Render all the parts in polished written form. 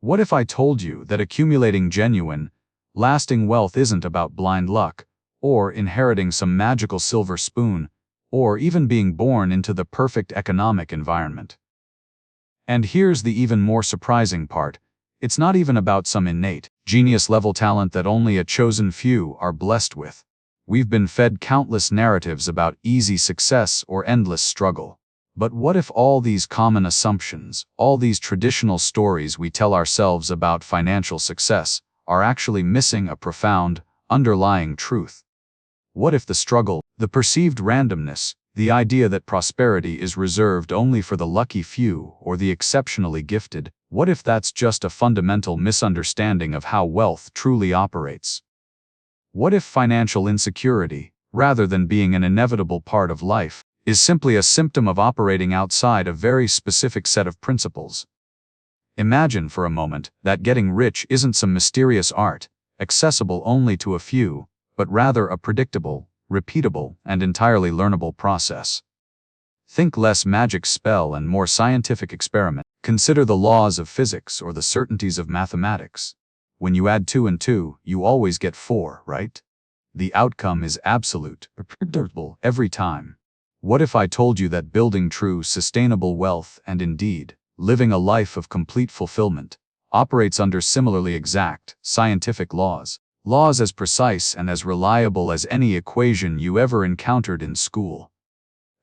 What if I told you that accumulating genuine, lasting wealth isn't about blind luck, or inheriting some magical silver spoon, or even being born into the perfect economic environment? And here's the even more surprising part. It's not even about some innate, genius-level talent that only a chosen few are blessed with. We've been fed countless narratives about easy success or endless struggle. But what if all these common assumptions, all these traditional stories we tell ourselves about financial success, are actually missing a profound, underlying truth? What if the struggle, the perceived randomness, the idea that prosperity is reserved only for the lucky few or the exceptionally gifted, what if that's just a fundamental misunderstanding of how wealth truly operates? What if financial insecurity, rather than being an inevitable part of life, is simply a symptom of operating outside a very specific set of principles? Imagine for a moment that getting rich isn't some mysterious art, accessible only to a few, but rather a predictable, repeatable, and entirely learnable process. Think less magic spell and more scientific experiment. Consider the laws of physics or the certainties of mathematics. When you add 2 and 2, you always get 4, right? The outcome is absolute, predictable every time. What if I told you that building true, sustainable wealth and indeed, living a life of complete fulfillment, operates under similarly exact, scientific laws? Laws as precise and as reliable as any equation you ever encountered in school.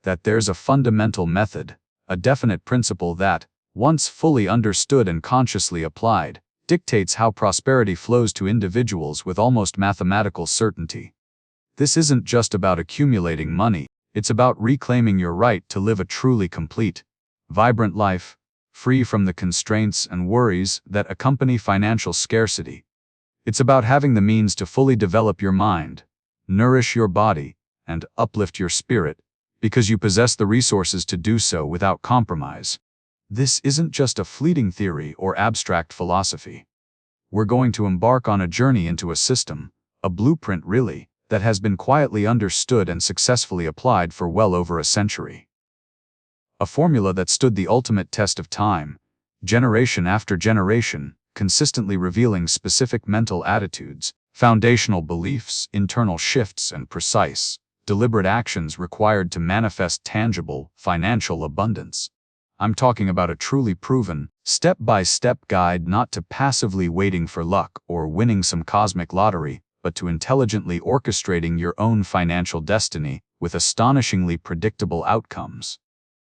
That there's a fundamental method, a definite principle that, once fully understood and consciously applied, dictates how prosperity flows to individuals with almost mathematical certainty. This isn't just about accumulating money, it's about reclaiming your right to live a truly complete, vibrant life, free from the constraints and worries that accompany financial scarcity. It's about having the means to fully develop your mind, nourish your body, and uplift your spirit, because you possess the resources to do so without compromise. This isn't just a fleeting theory or abstract philosophy. We're going to embark on a journey into a system, a blueprint really, that has been quietly understood and successfully applied for well over a century. A formula that stood the ultimate test of time, generation after generation, consistently revealing specific mental attitudes, foundational beliefs, internal shifts, and precise, deliberate actions required to manifest tangible, financial abundance. I'm talking about a truly proven, step-by-step guide not to passively waiting for luck or winning some cosmic lottery, but to intelligently orchestrating your own financial destiny with astonishingly predictable outcomes.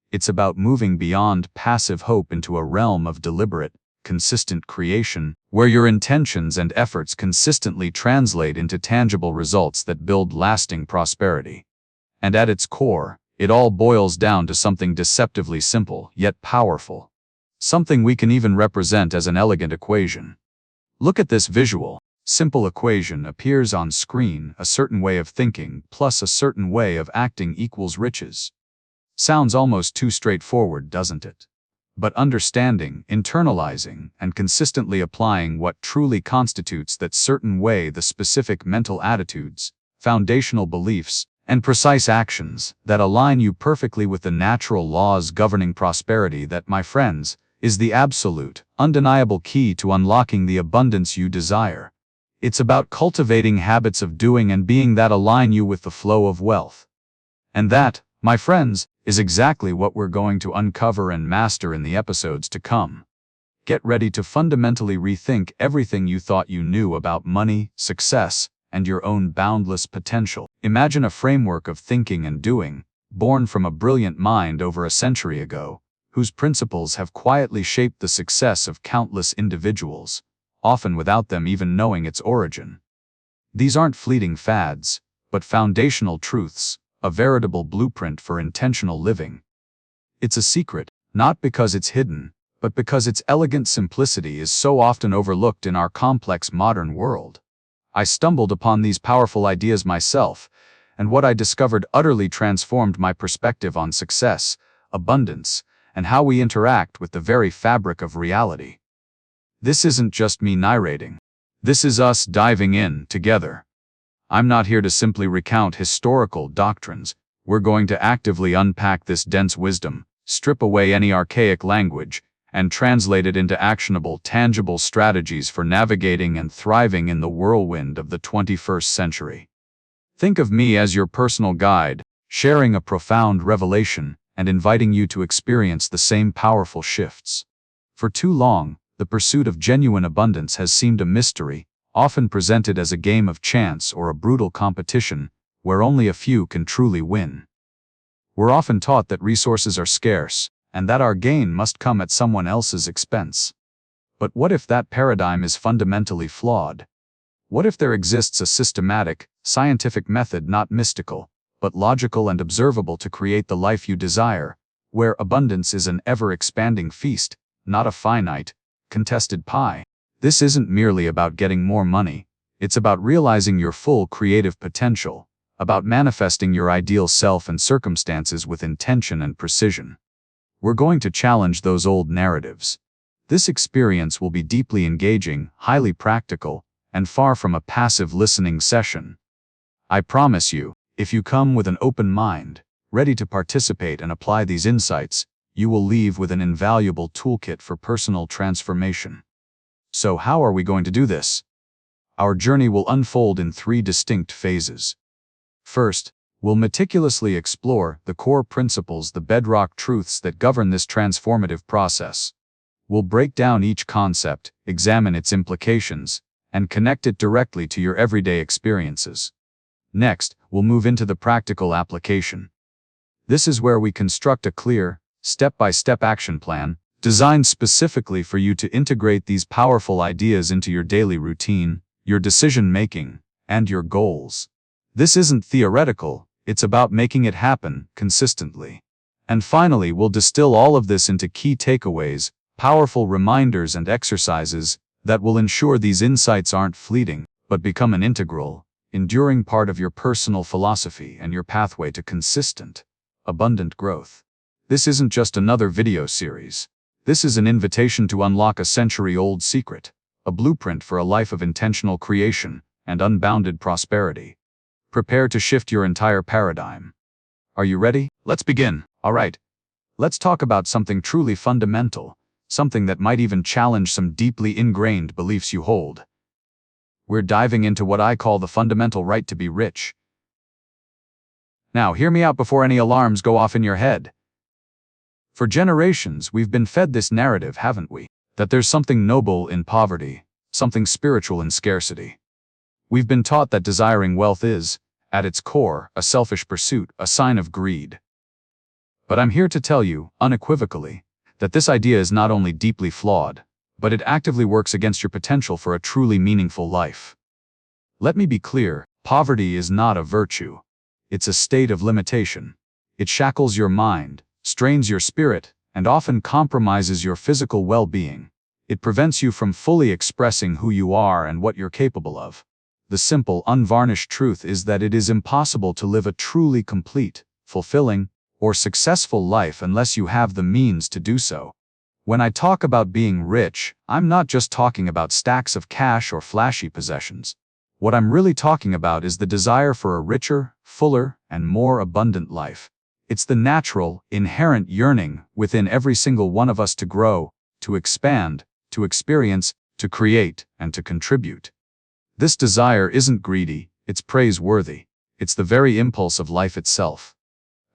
It's about moving beyond passive hope into a realm of deliberate, consistent creation, where your intentions and efforts consistently translate into tangible results that build lasting prosperity. And at its core, it all boils down to something deceptively simple yet powerful. Something we can even represent as an elegant equation. Look at this visual, simple equation appears on screen: a certain way of thinking plus a certain way of acting equals riches. Sounds almost too straightforward, doesn't it? But understanding, internalizing, and consistently applying what truly constitutes that certain way, the specific mental attitudes, foundational beliefs, and precise actions that align you perfectly with the natural laws governing prosperity, that, my friends, is the absolute, undeniable key to unlocking the abundance you desire. It's about cultivating habits of doing and being that align you with the flow of wealth. And that, my friends, is exactly what we're going to uncover and master in the episodes to come. Get ready to fundamentally rethink everything you thought you knew about money, success, and your own boundless potential. Imagine a framework of thinking and doing, born from a brilliant mind over a century ago, whose principles have quietly shaped the success of countless individuals, often without them even knowing its origin. These aren't fleeting fads, but foundational truths, a veritable blueprint for intentional living. It's a secret, not because it's hidden, but because its elegant simplicity is so often overlooked in our complex modern world. I stumbled upon these powerful ideas myself, and what I discovered utterly transformed my perspective on success, abundance, and how we interact with the very fabric of reality. This isn't just me narrating. This is us diving in together. I'm not here to simply recount historical doctrines. We're going to actively unpack this dense wisdom, strip away any archaic language, and translate it into actionable, tangible strategies for navigating and thriving in the whirlwind of the 21st century. Think of me as your personal guide, sharing a profound revelation and inviting you to experience the same powerful shifts. For too long, the pursuit of genuine abundance has seemed a mystery, often presented as a game of chance or a brutal competition where only a few can truly win. We're often taught that resources are scarce, and that our gain must come at someone else's expense. But what if that paradigm is fundamentally flawed? What if there exists a systematic, scientific method not mystical, but logical and observable to create the life you desire, where abundance is an ever-expanding feast, not a finite, contested pie? This isn't merely about getting more money, it's about realizing your full creative potential, about manifesting your ideal self and circumstances with intention and precision. We're going to challenge those old narratives. This experience will be deeply engaging, highly practical, and far from a passive listening session. I promise you, if you come with an open mind, ready to participate and apply these insights, you will leave with an invaluable toolkit for personal transformation. So how are we going to do this? Our journey will unfold in 3 distinct phases. First, we'll meticulously explore the core principles, the bedrock truths that govern this transformative process. We'll break down each concept, examine its implications, and connect it directly to your everyday experiences. Next, we'll move into the practical application. This is where we construct a clear, step-by-step action plan, designed specifically for you to integrate these powerful ideas into your daily routine, your decision-making, and your goals. This isn't theoretical, it's about making it happen consistently. And finally, we'll distill all of this into key takeaways, powerful reminders and exercises that will ensure these insights aren't fleeting, but become an integral, enduring part of your personal philosophy and your pathway to consistent, abundant growth. This isn't just another video series. This is an invitation to unlock a century-old secret, a blueprint for a life of intentional creation and unbounded prosperity. Prepare to shift your entire paradigm. Are you ready? Let's begin. All right. Let's talk about something truly fundamental, something that might even challenge some deeply ingrained beliefs you hold. We're diving into what I call the fundamental right to be rich. Now, hear me out before any alarms go off in your head. For generations, we've been fed this narrative, haven't we? That there's something noble in poverty, something spiritual in scarcity. We've been taught that desiring wealth is, at its core, a selfish pursuit, a sign of greed. But I'm here to tell you, unequivocally, that this idea is not only deeply flawed, but it actively works against your potential for a truly meaningful life. Let me be clear, poverty is not a virtue. It's a state of limitation. It shackles your mind, strains your spirit, and often compromises your physical well-being. It prevents you from fully expressing who you are and what you're capable of. The simple, unvarnished truth is that it is impossible to live a truly complete, fulfilling, or successful life unless you have the means to do so. When I talk about being rich, I'm not just talking about stacks of cash or flashy possessions. What I'm really talking about is the desire for a richer, fuller, and more abundant life. It's the natural, inherent yearning within every single one of us to grow, to expand, to experience, to create, and to contribute. This desire isn't greedy, it's praiseworthy. It's the very impulse of life itself.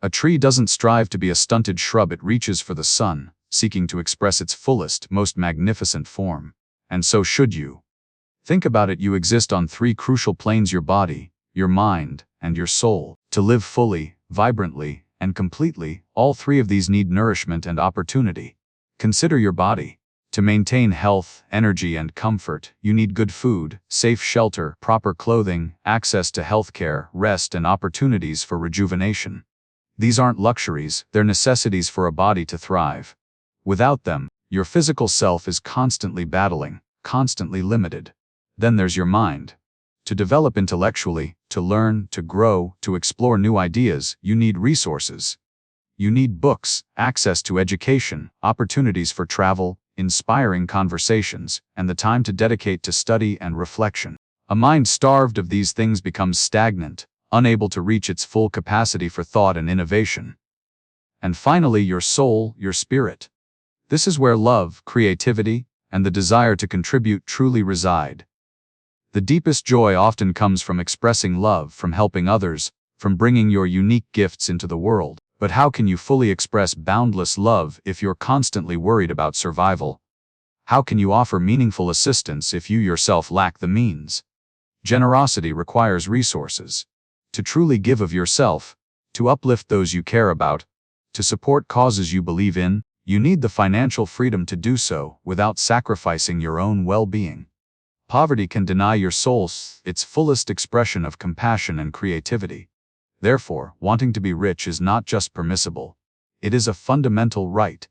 A tree doesn't strive to be a stunted shrub, it reaches for the sun, seeking to express its fullest, most magnificent form. And so should you. Think about it, you exist on 3 crucial planes: your body, your mind, and your soul. To live fully, vibrantly, and completely, all 3 of these need nourishment and opportunity. Consider your body. To maintain health, energy, and comfort, you need good food, safe shelter, proper clothing, access to healthcare, rest, and opportunities for rejuvenation. These aren't luxuries, they're necessities for a body to thrive. Without them, your physical self is constantly battling, constantly limited. Then there's your mind. To develop intellectually, to learn, to grow, to explore new ideas, you need resources. You need books, access to education, opportunities for travel, inspiring conversations, and the time to dedicate to study and reflection. A mind starved of these things becomes stagnant, unable to reach its full capacity for thought and innovation. And finally, your soul, your spirit. This is where love, creativity, and the desire to contribute truly reside. The deepest joy often comes from expressing love, from helping others, from bringing your unique gifts into the world. But how can you fully express boundless love if you're constantly worried about survival? How can you offer meaningful assistance if you yourself lack the means? Generosity requires resources. To truly give of yourself, to uplift those you care about, to support causes you believe in, you need the financial freedom to do so without sacrificing your own well-being. Poverty can deny your soul its fullest expression of compassion and creativity. Therefore, wanting to be rich is not just permissible. It is a fundamental right.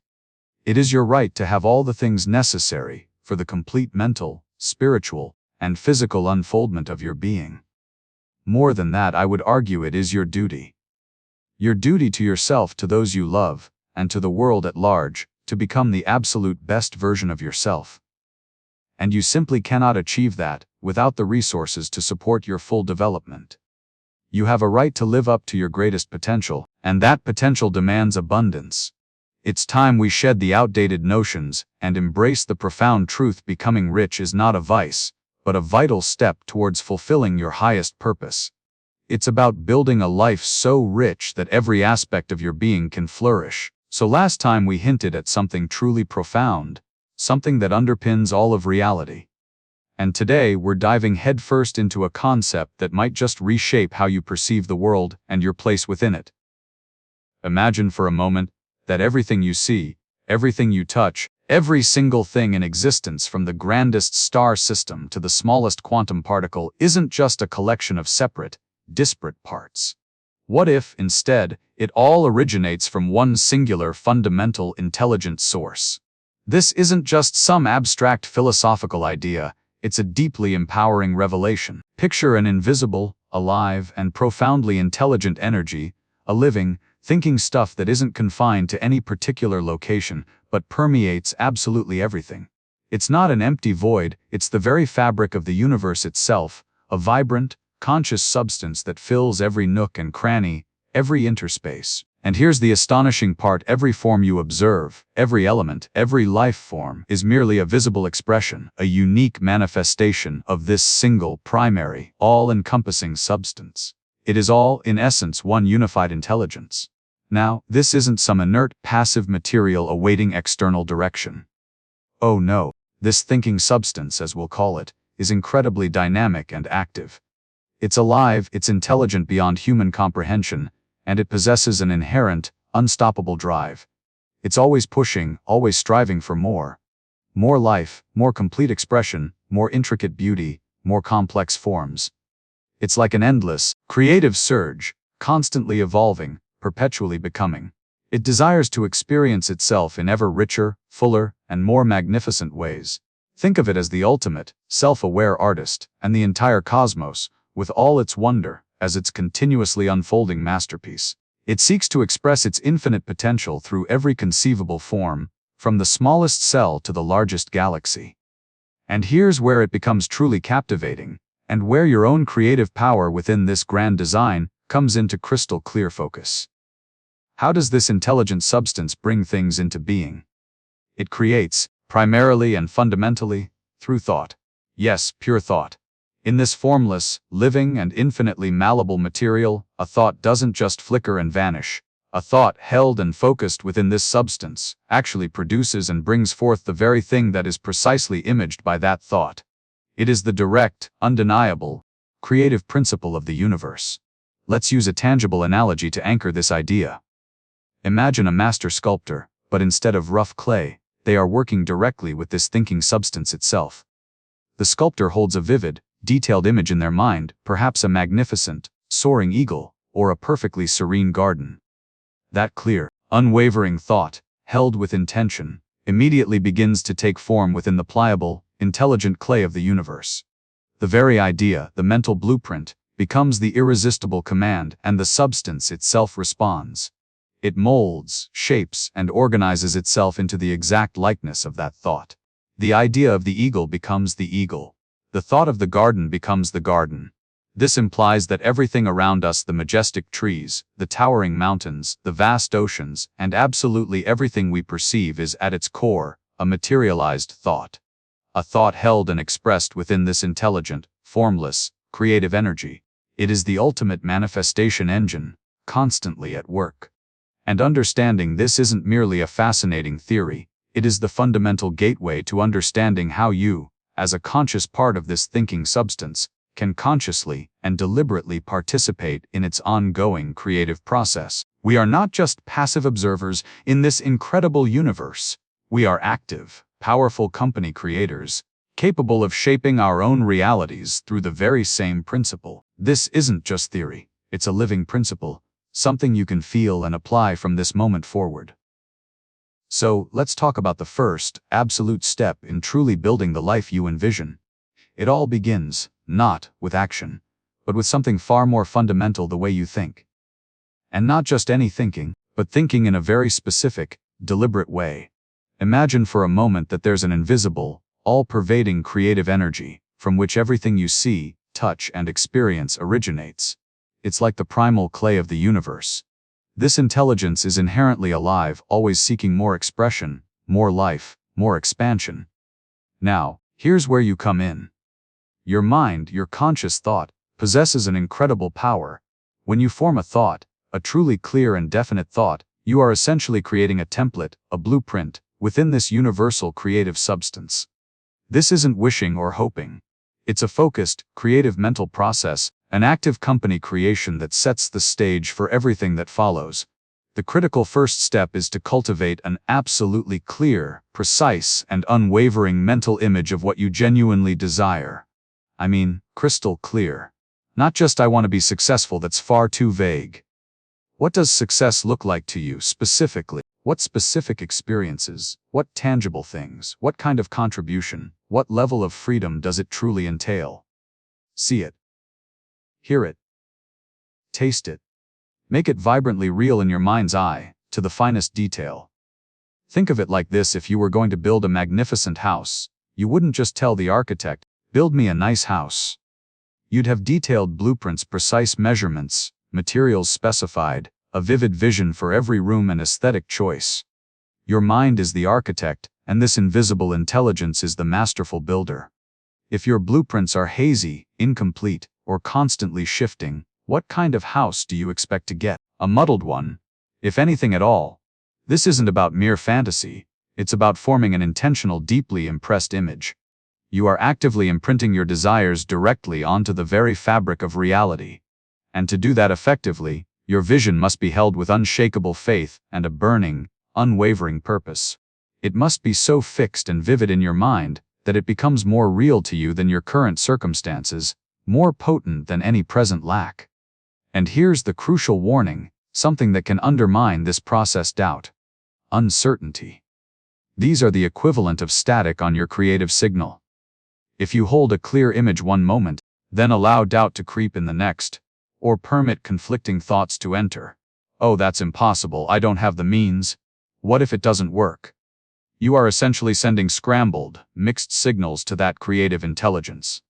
It is your right to have all the things necessary for the complete mental, spiritual, and physical unfoldment of your being. More than that, I would argue it is your duty. Your duty to yourself, to those you love, and to the world at large, to become the absolute best version of yourself. And you simply cannot achieve that without the resources to support your full development. You have a right to live up to your greatest potential, and that potential demands abundance. It's time we shed the outdated notions and embrace the profound truth: becoming rich is not a vice, but a vital step towards fulfilling your highest purpose. It's about building a life so rich that every aspect of your being can flourish. So last time we hinted at something truly profound, something that underpins all of reality. And today we're diving headfirst into a concept that might just reshape how you perceive the world and your place within it. Imagine for a moment that everything you see, everything you touch, every single thing in existence, from the grandest star system to the smallest quantum particle, isn't just a collection of separate, disparate parts. What if, instead, it all originates from one singular, fundamental, intelligent source? This isn't just some abstract philosophical idea, it's a deeply empowering revelation. Picture an invisible, alive, and profoundly intelligent energy, a living, thinking stuff that isn't confined to any particular location, but permeates absolutely everything. It's not an empty void, it's the very fabric of the universe itself, a vibrant, conscious substance that fills every nook and cranny, every interspace. And here's the astonishing part: every form you observe, every element, every life form, is merely a visible expression, a unique manifestation of this single, primary, all-encompassing substance. It is all, in essence, one unified intelligence. Now, this isn't some inert, passive material awaiting external direction. Oh no, this thinking substance, as we'll call it, is incredibly dynamic and active. It's alive, it's intelligent beyond human comprehension, and it possesses an inherent, unstoppable drive. It's always pushing, always striving for more. More life, more complete expression, more intricate beauty, more complex forms. It's like an endless, creative surge, constantly evolving, perpetually becoming. It desires to experience itself in ever richer, fuller, and more magnificent ways. Think of it as the ultimate, self-aware artist, and the entire cosmos, with all its wonder, as its continuously unfolding masterpiece. It seeks to express its infinite potential through every conceivable form, from the smallest cell to the largest galaxy. And here's where it becomes truly captivating, and where your own creative power within this grand design comes into crystal clear focus. How does this intelligent substance bring things into being? It creates, primarily and fundamentally, through thought. Yes, pure thought. In this formless, living, and infinitely malleable material, a thought doesn't just flicker and vanish. A thought held and focused within this substance actually produces and brings forth the very thing that is precisely imaged by that thought. It is the direct, undeniable, creative principle of the universe. Let's use a tangible analogy to anchor this idea. Imagine a master sculptor, but instead of rough clay, they are working directly with this thinking substance itself. The sculptor holds a vivid, detailed image in their mind, perhaps a magnificent, soaring eagle, or a perfectly serene garden. That clear, unwavering thought, held with intention, immediately begins to take form within the pliable, intelligent clay of the universe. The very idea, the mental blueprint, becomes the irresistible command, and the substance itself responds. It molds, shapes, and organizes itself into the exact likeness of that thought. The idea of the eagle becomes the eagle. The thought of the garden becomes the garden. This implies that everything around us, the majestic trees, the towering mountains, the vast oceans, and absolutely everything we perceive is at its core a materialized thought. A thought held and expressed within this intelligent, formless, creative energy. It is the ultimate manifestation engine, constantly at work. And understanding this isn't merely a fascinating theory, it is the fundamental gateway to understanding how you, as a conscious part of this thinking substance, can consciously and deliberately participate in its ongoing creative process. We are not just passive observers in this incredible universe. We are active, powerful company creators, capable of shaping our own realities through the very same principle. This isn't just theory, it's a living principle, something you can feel and apply from this moment forward. So, let's talk about the first, absolute step in truly building the life you envision. It all begins, not with action, but with something far more fundamental: the way you think. And not just any thinking, but thinking in a very specific, deliberate way. Imagine for a moment that there's an invisible, all-pervading creative energy, from which everything you see, touch, and experience originates. It's like the primal clay of the universe. This intelligence is inherently alive, always seeking more expression, more life, more expansion. Now, here's where you come in. Your mind, your conscious thought, possesses an incredible power. When you form a thought, a truly clear and definite thought, you are essentially creating a template, a blueprint, within this universal creative substance. This isn't wishing or hoping. It's a focused, creative mental process, an active company creation that sets the stage for everything that follows. The critical first step is to cultivate an absolutely clear, precise, and unwavering mental image of what you genuinely desire. I mean, crystal clear. Not just "I want to be successful," that's far too vague. What does success look like to you specifically? What specific experiences? What tangible things? What kind of contribution? What level of freedom does it truly entail? See it. Hear it. Taste it. Make it vibrantly real in your mind's eye, to the finest detail. Think of it like this: if you were going to build a magnificent house, you wouldn't just tell the architect, "Build me a nice house." You'd have detailed blueprints, precise measurements, materials specified, a vivid vision for every room and aesthetic choice. Your mind is the architect, and this invisible intelligence is the masterful builder. If your blueprints are hazy, incomplete, or constantly shifting, what kind of house do you expect to get? A muddled one, if anything at all. This isn't about mere fantasy, it's about forming an intentional, deeply impressed image. You are actively imprinting your desires directly onto the very fabric of reality. And to do that effectively, your vision must be held with unshakable faith and a burning, unwavering purpose. It must be so fixed and vivid in your mind that it becomes more real to you than your current circumstances, more potent than any present lack. And here's the crucial warning, something that can undermine this process: doubt. Uncertainty. These are the equivalent of static on your creative signal. If you hold a clear image one moment, then allow doubt to creep in the next, or permit conflicting thoughts to enter. "Oh, that's impossible, I don't have the means. What if it doesn't work?" You are essentially sending scrambled, mixed signals to that creative intelligence.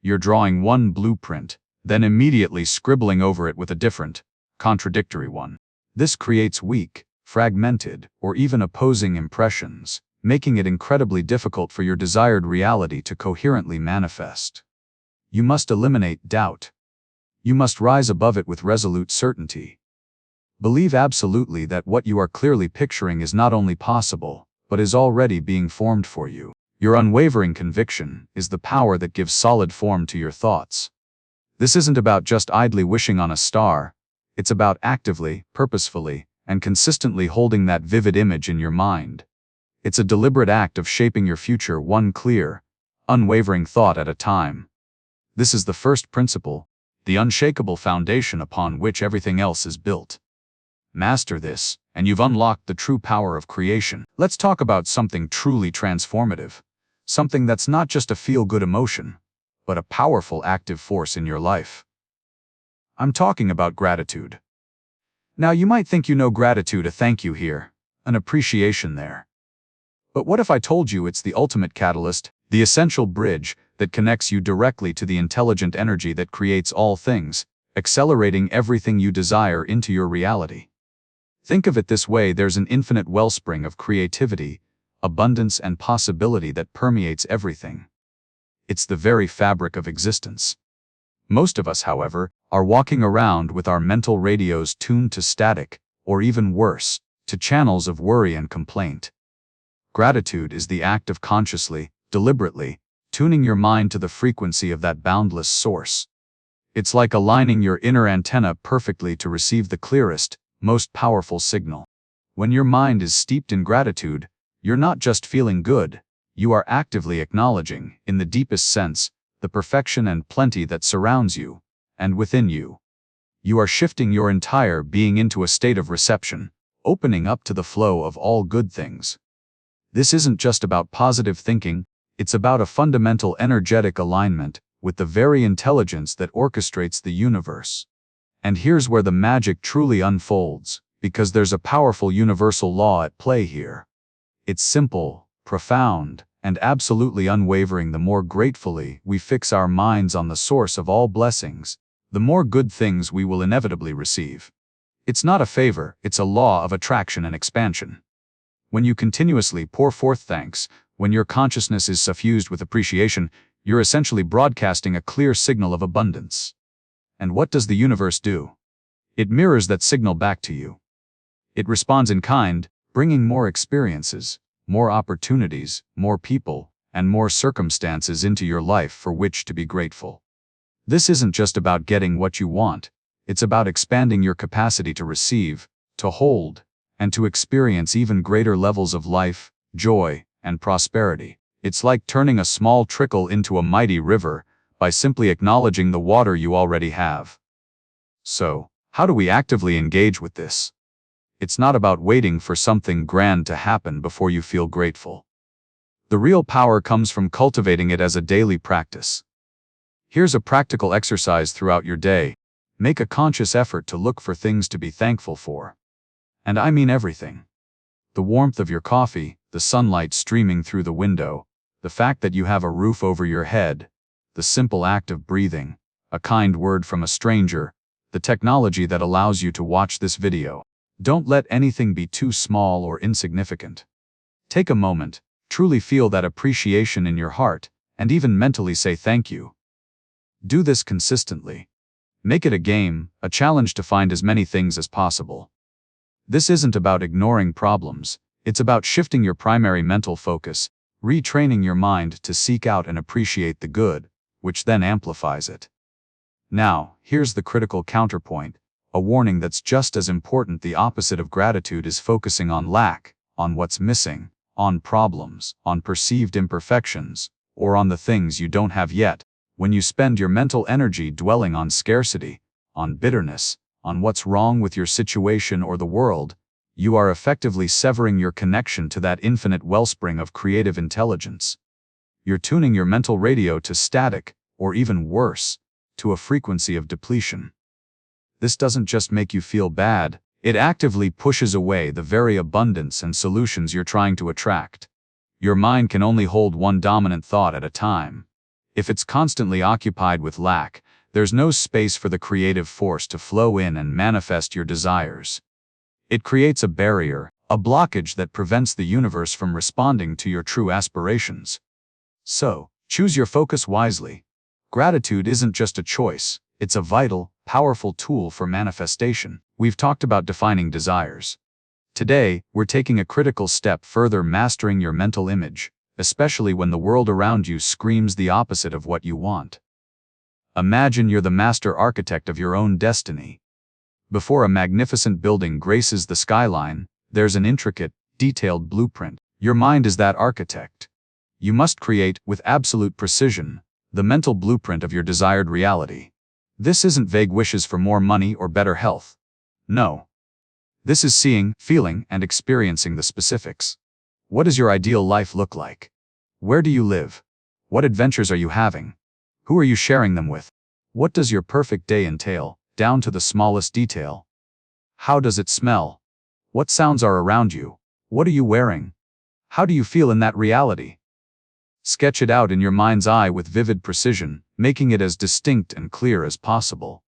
You're drawing one blueprint, then immediately scribbling over it with a different, contradictory one. This creates weak, fragmented, or even opposing impressions, making it incredibly difficult for your desired reality to coherently manifest. You must eliminate doubt. You must rise above it with resolute certainty. Believe absolutely that what you are clearly picturing is not only possible, but is already being formed for you. Your unwavering conviction is the power that gives solid form to your thoughts. This isn't about just idly wishing on a star. It's about actively, purposefully, and consistently holding that vivid image in your mind. It's a deliberate act of shaping your future one clear, unwavering thought at a time. This is the first principle, the unshakable foundation upon which everything else is built. Master this, and you've unlocked the true power of creation. Let's talk about something truly transformative. Something that's not just a feel-good emotion, but a powerful active force in your life. I'm talking about gratitude. Now you might think you know gratitude, a thank you here, an appreciation there. But what if I told you it's the ultimate catalyst, the essential bridge that connects you directly to the intelligent energy that creates all things, accelerating everything you desire into your reality. Think of it this way: there's an infinite wellspring of creativity, abundance, and possibility that permeates everything. It's the very fabric of existence. Most of us, however, are walking around with our mental radios tuned to static, or even worse, to channels of worry and complaint. Gratitude is the act of consciously, deliberately, tuning your mind to the frequency of that boundless source. It's like aligning your inner antenna perfectly to receive the clearest, most powerful signal. When your mind is steeped in gratitude, you're not just feeling good, you are actively acknowledging, in the deepest sense, the perfection and plenty that surrounds you, and within you. You are shifting your entire being into a state of reception, opening up to the flow of all good things. This isn't just about positive thinking, it's about a fundamental energetic alignment with the very intelligence that orchestrates the universe. And here's where the magic truly unfolds, because there's a powerful universal law at play here. It's simple, profound, and absolutely unwavering. The more gratefully we fix our minds on the source of all blessings, the more good things we will inevitably receive. It's not a favor, it's a law of attraction and expansion. When you continuously pour forth thanks, when your consciousness is suffused with appreciation, you're essentially broadcasting a clear signal of abundance. And what does the universe do? It mirrors that signal back to you. It responds in kind, bringing more experiences, more opportunities, more people, and more circumstances into your life for which to be grateful. This isn't just about getting what you want, it's about expanding your capacity to receive, to hold, and to experience even greater levels of life, joy, and prosperity. It's like turning a small trickle into a mighty river by simply acknowledging the water you already have. So, how do we actively engage with this? It's not about waiting for something grand to happen before you feel grateful. The real power comes from cultivating it as a daily practice. Here's a practical exercise throughout your day. Make a conscious effort to look for things to be thankful for. And I mean everything. The warmth of your coffee, the sunlight streaming through the window, the fact that you have a roof over your head, the simple act of breathing, a kind word from a stranger, the technology that allows you to watch this video. Don't let anything be too small or insignificant. Take a moment, truly feel that appreciation in your heart, and even mentally say thank you. Do this consistently. Make it a game, a challenge to find as many things as possible. This isn't about ignoring problems, it's about shifting your primary mental focus, retraining your mind to seek out and appreciate the good, which then amplifies it. Now, here's the critical counterpoint, a warning that's just as important. The opposite of gratitude is focusing on lack, on what's missing, on problems, on perceived imperfections, or on the things you don't have yet. When you spend your mental energy dwelling on scarcity, on bitterness, on what's wrong with your situation or the world, you are effectively severing your connection to that infinite wellspring of creative intelligence. You're tuning your mental radio to static, or even worse, to a frequency of depletion. This doesn't just make you feel bad, it actively pushes away the very abundance and solutions you're trying to attract. Your mind can only hold one dominant thought at a time. If it's constantly occupied with lack, there's no space for the creative force to flow in and manifest your desires. It creates a barrier, a blockage that prevents the universe from responding to your true aspirations. So, choose your focus wisely. Gratitude isn't just a choice, it's a vital, powerful tool for manifestation. We've talked about defining desires. Today, we're taking a critical step further, mastering your mental image, especially when the world around you screams the opposite of what you want. Imagine you're the master architect of your own destiny. Before a magnificent building graces the skyline, there's an intricate, detailed blueprint. Your mind is that architect. You must create, with absolute precision, the mental blueprint of your desired reality. This isn't vague wishes for more money or better health. No. This is seeing, feeling, and experiencing the specifics. What does your ideal life look like? Where do you live? What adventures are you having? Who are you sharing them with? What does your perfect day entail, down to the smallest detail? How does it smell? What sounds are around you? What are you wearing? How do you feel in that reality? Sketch it out in your mind's eye with vivid precision, making it as distinct and clear as possible.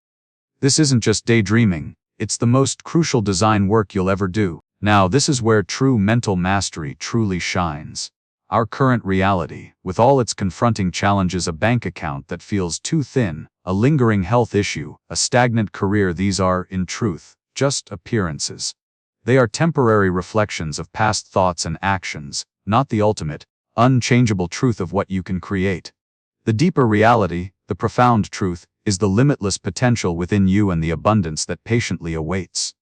This isn't just daydreaming, it's the most crucial design work you'll ever do. Now, this is where true mental mastery truly shines. Our current reality, with all its confronting challenges, a bank account that feels too thin, a lingering health issue, a stagnant career, these are, in truth, just appearances. They are temporary reflections of past thoughts and actions, not the ultimate, unchangeable truth of what you can create. The deeper reality, the profound truth, is the limitless potential within you and the abundance that patiently awaits.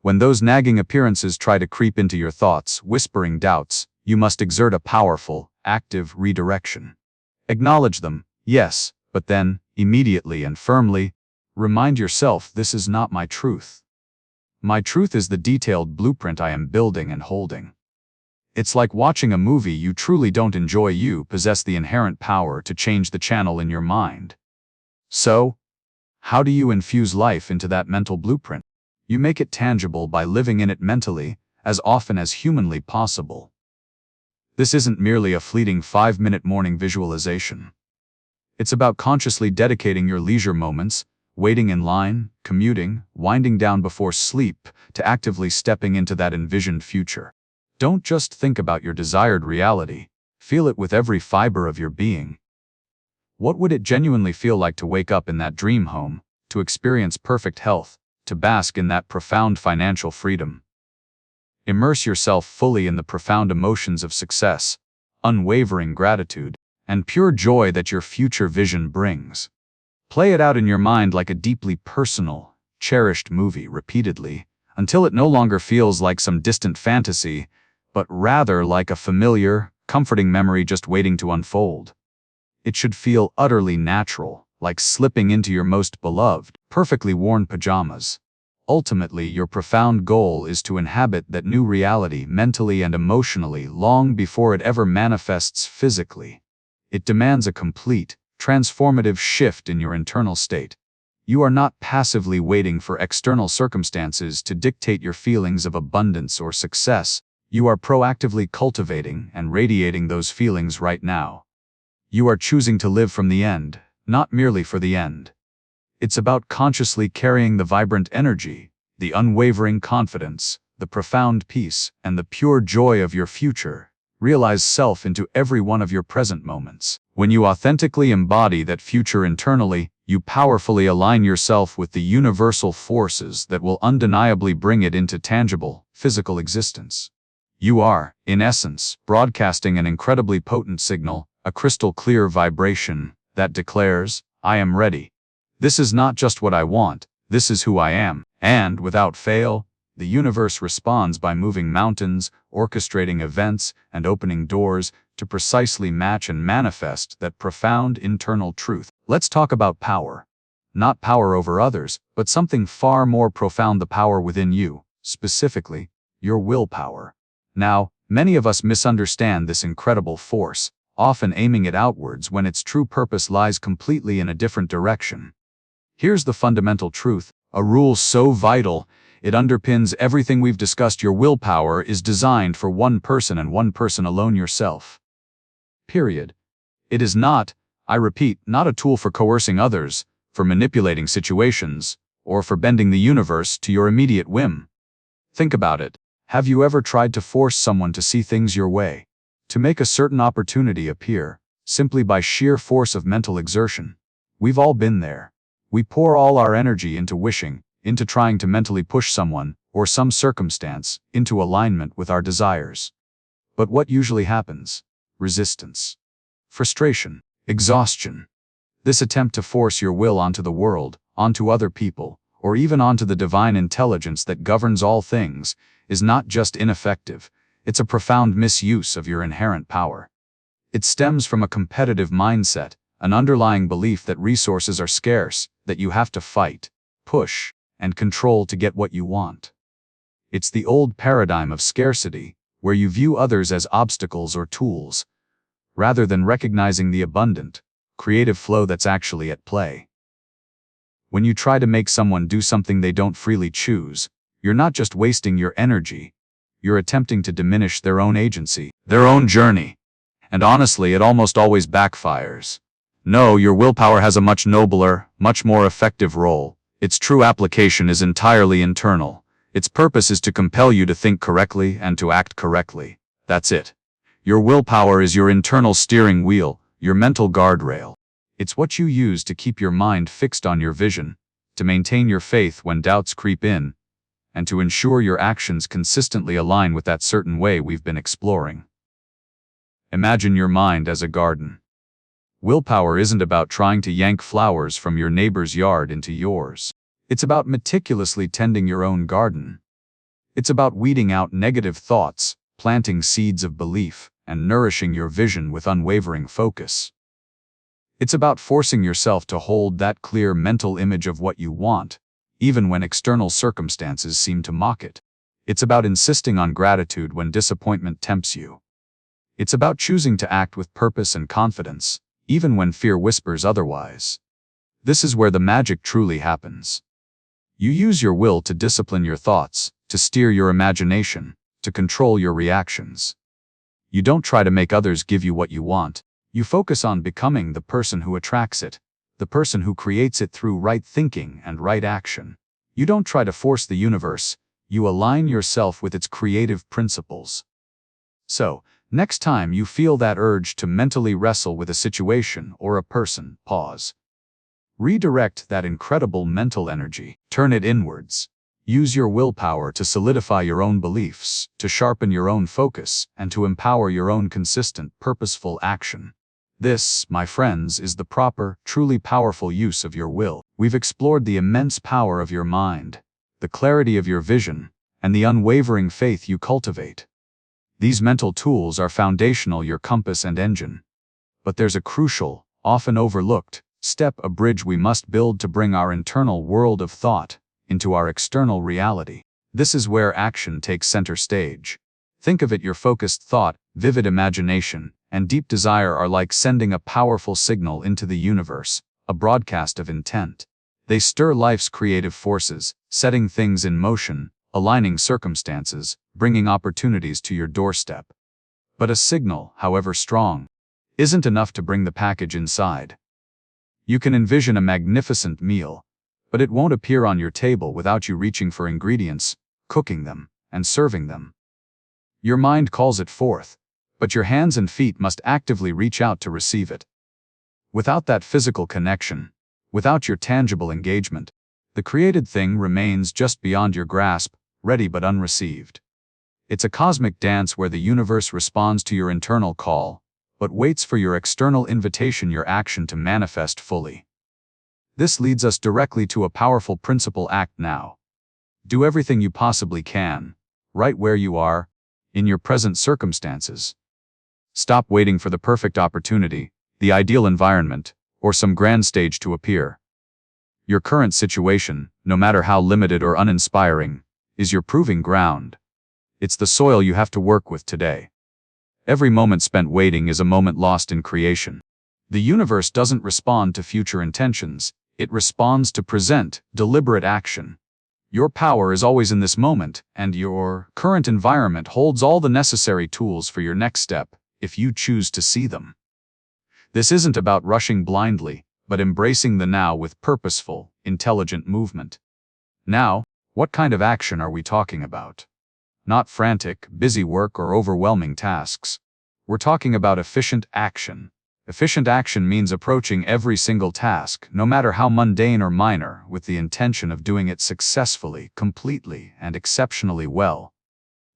When those nagging appearances try to creep into your thoughts, whispering doubts, you must exert a powerful, active redirection. Acknowledge them, yes, but then, immediately and firmly, remind yourself, this is not my truth. My truth is the detailed blueprint I am building and holding. It's like watching a movie you truly don't enjoy. You possess the inherent power to change the channel in your mind. So, how do you infuse life into that mental blueprint? You make it tangible by living in it mentally, as often as humanly possible. This isn't merely a fleeting 5-minute morning visualization. It's about consciously dedicating your leisure moments, waiting in line, commuting, winding down before sleep, to actively stepping into that envisioned future. Don't just think about your desired reality, feel it with every fiber of your being. What would it genuinely feel like to wake up in that dream home, to experience perfect health, to bask in that profound financial freedom? Immerse yourself fully in the profound emotions of success, unwavering gratitude, and pure joy that your future vision brings. Play it out in your mind like a deeply personal, cherished movie repeatedly, until it no longer feels like some distant fantasy, but rather like a familiar, comforting memory just waiting to unfold. It should feel utterly natural, like slipping into your most beloved, perfectly worn pajamas. Ultimately, your profound goal is to inhabit that new reality mentally and emotionally long before it ever manifests physically. It demands a complete, transformative shift in your internal state. You are not passively waiting for external circumstances to dictate your feelings of abundance or success. You are proactively cultivating and radiating those feelings right now. You are choosing to live from the end, not merely for the end. It's about consciously carrying the vibrant energy, the unwavering confidence, the profound peace, and the pure joy of your future. Realize self into every one of your present moments. When you authentically embody that future internally, you powerfully align yourself with the universal forces that will undeniably bring it into tangible, physical existence. You are, in essence, broadcasting an incredibly potent signal, a crystal clear vibration that declares, I am ready. This is not just what I want, this is who I am. And, without fail, the universe responds by moving mountains, orchestrating events, and opening doors to precisely match and manifest that profound internal truth. Let's talk about power. Not power over others, but something far more profound, the power within you, specifically, your willpower. Now, many of us misunderstand this incredible force, often aiming it outwards when its true purpose lies completely in a different direction. Here's the fundamental truth, a rule so vital, it underpins everything we've discussed. Your willpower is designed for one person and one person alone, yourself. Period. It is not, I repeat, not a tool for coercing others, for manipulating situations, or for bending the universe to your immediate whim. Think about it. Have you ever tried to force someone to see things your way? To make a certain opportunity appear, simply by sheer force of mental exertion? We've all been there. We pour all our energy into wishing, into trying to mentally push someone, or some circumstance, into alignment with our desires. But what usually happens? Resistance. Frustration. Exhaustion. This attempt to force your will onto the world, onto other people, or even onto the divine intelligence that governs all things, is not just ineffective, it's a profound misuse of your inherent power. It stems from a competitive mindset, an underlying belief that resources are scarce, that you have to fight, push, and control to get what you want. It's the old paradigm of scarcity, where you view others as obstacles or tools, rather than recognizing the abundant, creative flow that's actually at play. When you try to make someone do something they don't freely choose, you're not just wasting your energy, you're attempting to diminish their own agency, their own journey. And honestly, it almost always backfires. No, your willpower has a much nobler, much more effective role. Its true application is entirely internal. Its purpose is to compel you to think correctly and to act correctly. That's it. Your willpower is your internal steering wheel, your mental guardrail. It's what you use to keep your mind fixed on your vision, to maintain your faith when doubts creep in, and to ensure your actions consistently align with that certain way we've been exploring. Imagine your mind as a garden. Willpower isn't about trying to yank flowers from your neighbor's yard into yours. It's about meticulously tending your own garden. It's about weeding out negative thoughts, planting seeds of belief, and nourishing your vision with unwavering focus. It's about forcing yourself to hold that clear mental image of what you want, even when external circumstances seem to mock it. It's about insisting on gratitude when disappointment tempts you. It's about choosing to act with purpose and confidence, even when fear whispers otherwise. This is where the magic truly happens. You use your will to discipline your thoughts, to steer your imagination, to control your reactions. You don't try to make others give you what you want. You focus on becoming the person who attracts it, the person who creates it through right thinking and right action. You don't try to force the universe, you align yourself with its creative principles. So, next time you feel that urge to mentally wrestle with a situation or a person, pause. Redirect that incredible mental energy, turn it inwards. Use your willpower to solidify your own beliefs, to sharpen your own focus, and to empower your own consistent, purposeful action. This, my friends, is the proper, truly powerful use of your will. We've explored the immense power of your mind, the clarity of your vision, and the unwavering faith you cultivate. These mental tools are foundational, your compass and engine. But there's a crucial, often overlooked, step, a bridge we must build to bring our internal world of thought into our external reality. This is where action takes center stage. Think of it: your focused thought, vivid imagination, and deep desire are like sending a powerful signal into the universe, a broadcast of intent. They stir life's creative forces, setting things in motion, aligning circumstances, bringing opportunities to your doorstep. But a signal, however strong, isn't enough to bring the package inside. You can envision a magnificent meal, but it won't appear on your table without you reaching for ingredients, cooking them, and serving them. Your mind calls it forth, but your hands and feet must actively reach out to receive it. Without that physical connection, without your tangible engagement, the created thing remains just beyond your grasp, ready but unreceived. It's a cosmic dance where the universe responds to your internal call, but waits for your external invitation, your action, to manifest fully. This leads us directly to a powerful principle: act now. Do everything you possibly can, right where you are, in your present circumstances. Stop waiting for the perfect opportunity, the ideal environment, or some grand stage to appear. Your current situation, no matter how limited or uninspiring, is your proving ground. It's the soil you have to work with today. Every moment spent waiting is a moment lost in creation. The universe doesn't respond to future intentions, it responds to present, deliberate action. Your power is always in this moment, and your current environment holds all the necessary tools for your next step, if you choose to see them. This isn't about rushing blindly, but embracing the now with purposeful, intelligent movement. Now, what kind of action are we talking about? Not frantic, busy work or overwhelming tasks. We're talking about efficient action. Efficient action means approaching every single task, no matter how mundane or minor, with the intention of doing it successfully, completely, and exceptionally well.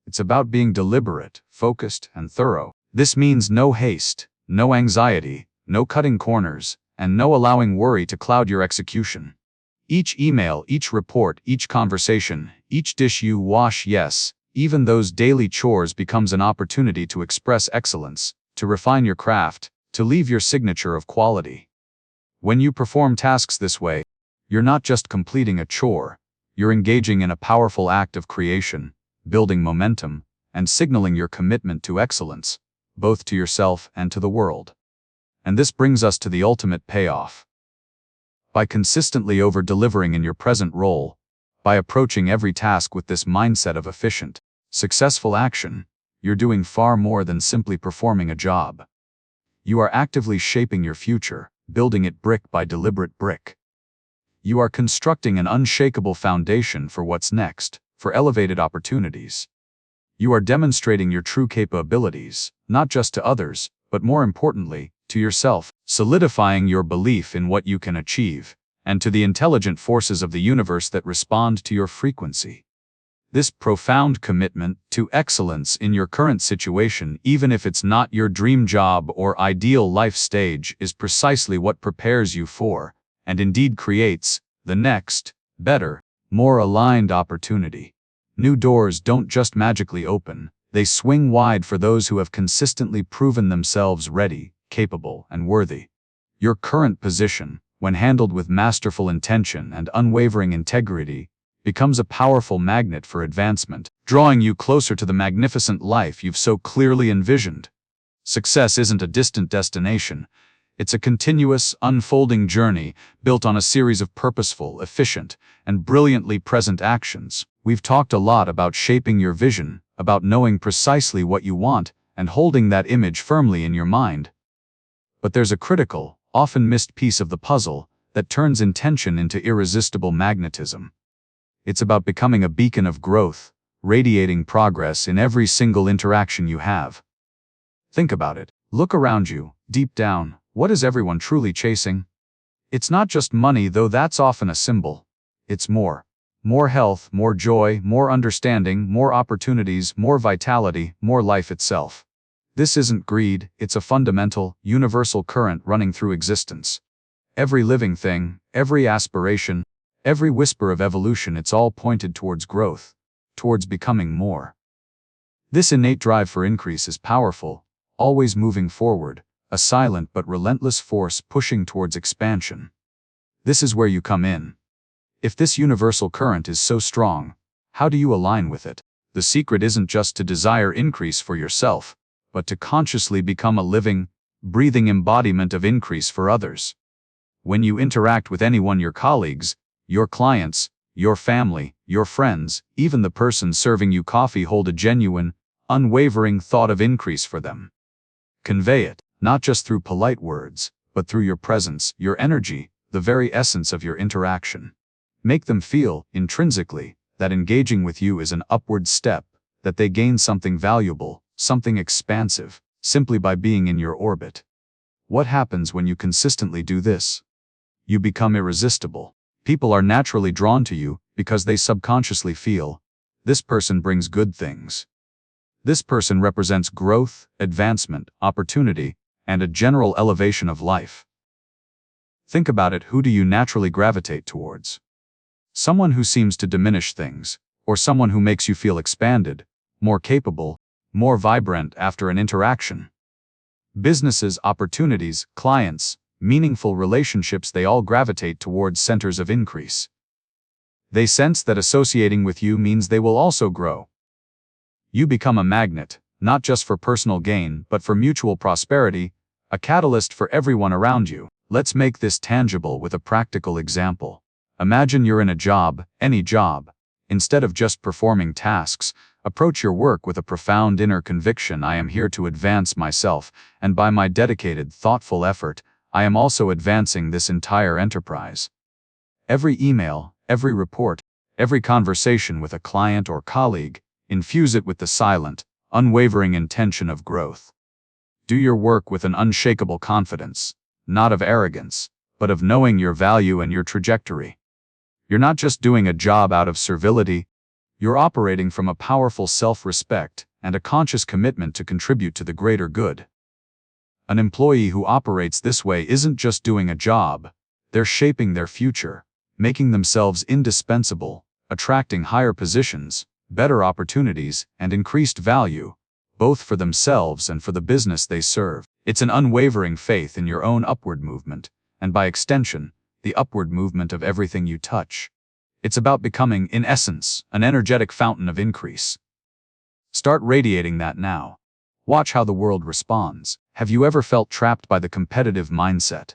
It's about being deliberate, focused, and thorough. This means no haste, no anxiety, no cutting corners, and no allowing worry to cloud your execution. Each email, each report, each conversation, each dish you wash, yes, even those daily chores, becomes an opportunity to express excellence, to refine your craft, to leave your signature of quality. When you perform tasks this way, you're not just completing a chore, you're engaging in a powerful act of creation, building momentum, and signaling your commitment to excellence, both to yourself and to the world. And this brings us to the ultimate payoff. By consistently over-delivering in your present role, by approaching every task with this mindset of efficient, successful action, you're doing far more than simply performing a job. You are actively shaping your future, building it brick by deliberate brick. You are constructing an unshakable foundation for what's next, for elevated opportunities. You are demonstrating your true capabilities, not just to others, but more importantly, to yourself, solidifying your belief in what you can achieve, and to the intelligent forces of the universe that respond to your frequency. This profound commitment to excellence in your current situation, even if it's not your dream job or ideal life stage, is precisely what prepares you for, and indeed creates, the next, better, more aligned opportunity. New doors don't just magically open, they swing wide for those who have consistently proven themselves ready, capable, and worthy. Your current position, when handled with masterful intention and unwavering integrity, becomes a powerful magnet for advancement, drawing you closer to the magnificent life you've so clearly envisioned. Success isn't a distant destination. It's a continuous, unfolding journey built on a series of purposeful, efficient, and brilliantly present actions. We've talked a lot about shaping your vision, about knowing precisely what you want, and holding that image firmly in your mind. But there's a critical, often missed piece of the puzzle that turns intention into irresistible magnetism. It's about becoming a beacon of growth, radiating progress in every single interaction you have. Think about it. Look around you, deep down. What is everyone truly chasing? It's not just money, though that's often a symbol. It's more. More health, more joy, more understanding, more opportunities, more vitality, more life itself. This isn't greed, it's a fundamental, universal current running through existence. Every living thing, every aspiration, every whisper of evolution, it's all pointed towards growth, towards becoming more. This innate drive for increase is powerful, always moving forward, a silent but relentless force pushing towards expansion. This is where you come in. If this universal current is so strong, how do you align with it? The secret isn't just to desire increase for yourself, but to consciously become a living, breathing embodiment of increase for others. When you interact with anyone, your colleagues, your clients, your family, your friends, even the person serving you coffee, hold a genuine, unwavering thought of increase for them. Convey it, not just through polite words, but through your presence, your energy, the very essence of your interaction. Make them feel, intrinsically, that engaging with you is an upward step, that they gain something valuable, something expansive, simply by being in your orbit. What happens when you consistently do this? You become irresistible. People are naturally drawn to you because they subconsciously feel, this person brings good things. This person represents growth, advancement, opportunity, and a general elevation of life. Think about it. Who do you naturally gravitate towards? Someone who seems to diminish things, or someone who makes you feel expanded, more capable, more vibrant after an interaction? Businesses, opportunities, clients, meaningful relationships, they all gravitate towards centers of increase. They sense that associating with you means they will also grow. You become a magnet, not just for personal gain, but for mutual prosperity, a catalyst for everyone around you. Let's make this tangible with a practical example. Imagine you're in a job, any job. Instead of just performing tasks, approach your work with a profound inner conviction. I am here to advance myself, and by my dedicated, thoughtful effort, I am also advancing this entire enterprise. Every email, every report, every conversation with a client or colleague, infuse it with the silent, unwavering intention of growth. Do your work with an unshakable confidence, not of arrogance, but of knowing your value and your trajectory. You're not just doing a job out of servility, you're operating from a powerful self-respect and a conscious commitment to contribute to the greater good. An employee who operates this way isn't just doing a job, they're shaping their future, making themselves indispensable, attracting higher positions, better opportunities, and increased value, both for themselves and for the business they serve. It's an unwavering faith in your own upward movement, and by extension, the upward movement of everything you touch. It's about becoming, in essence, an energetic fountain of increase. Start radiating that now. Watch how the world responds. Have you ever felt trapped by the competitive mindset?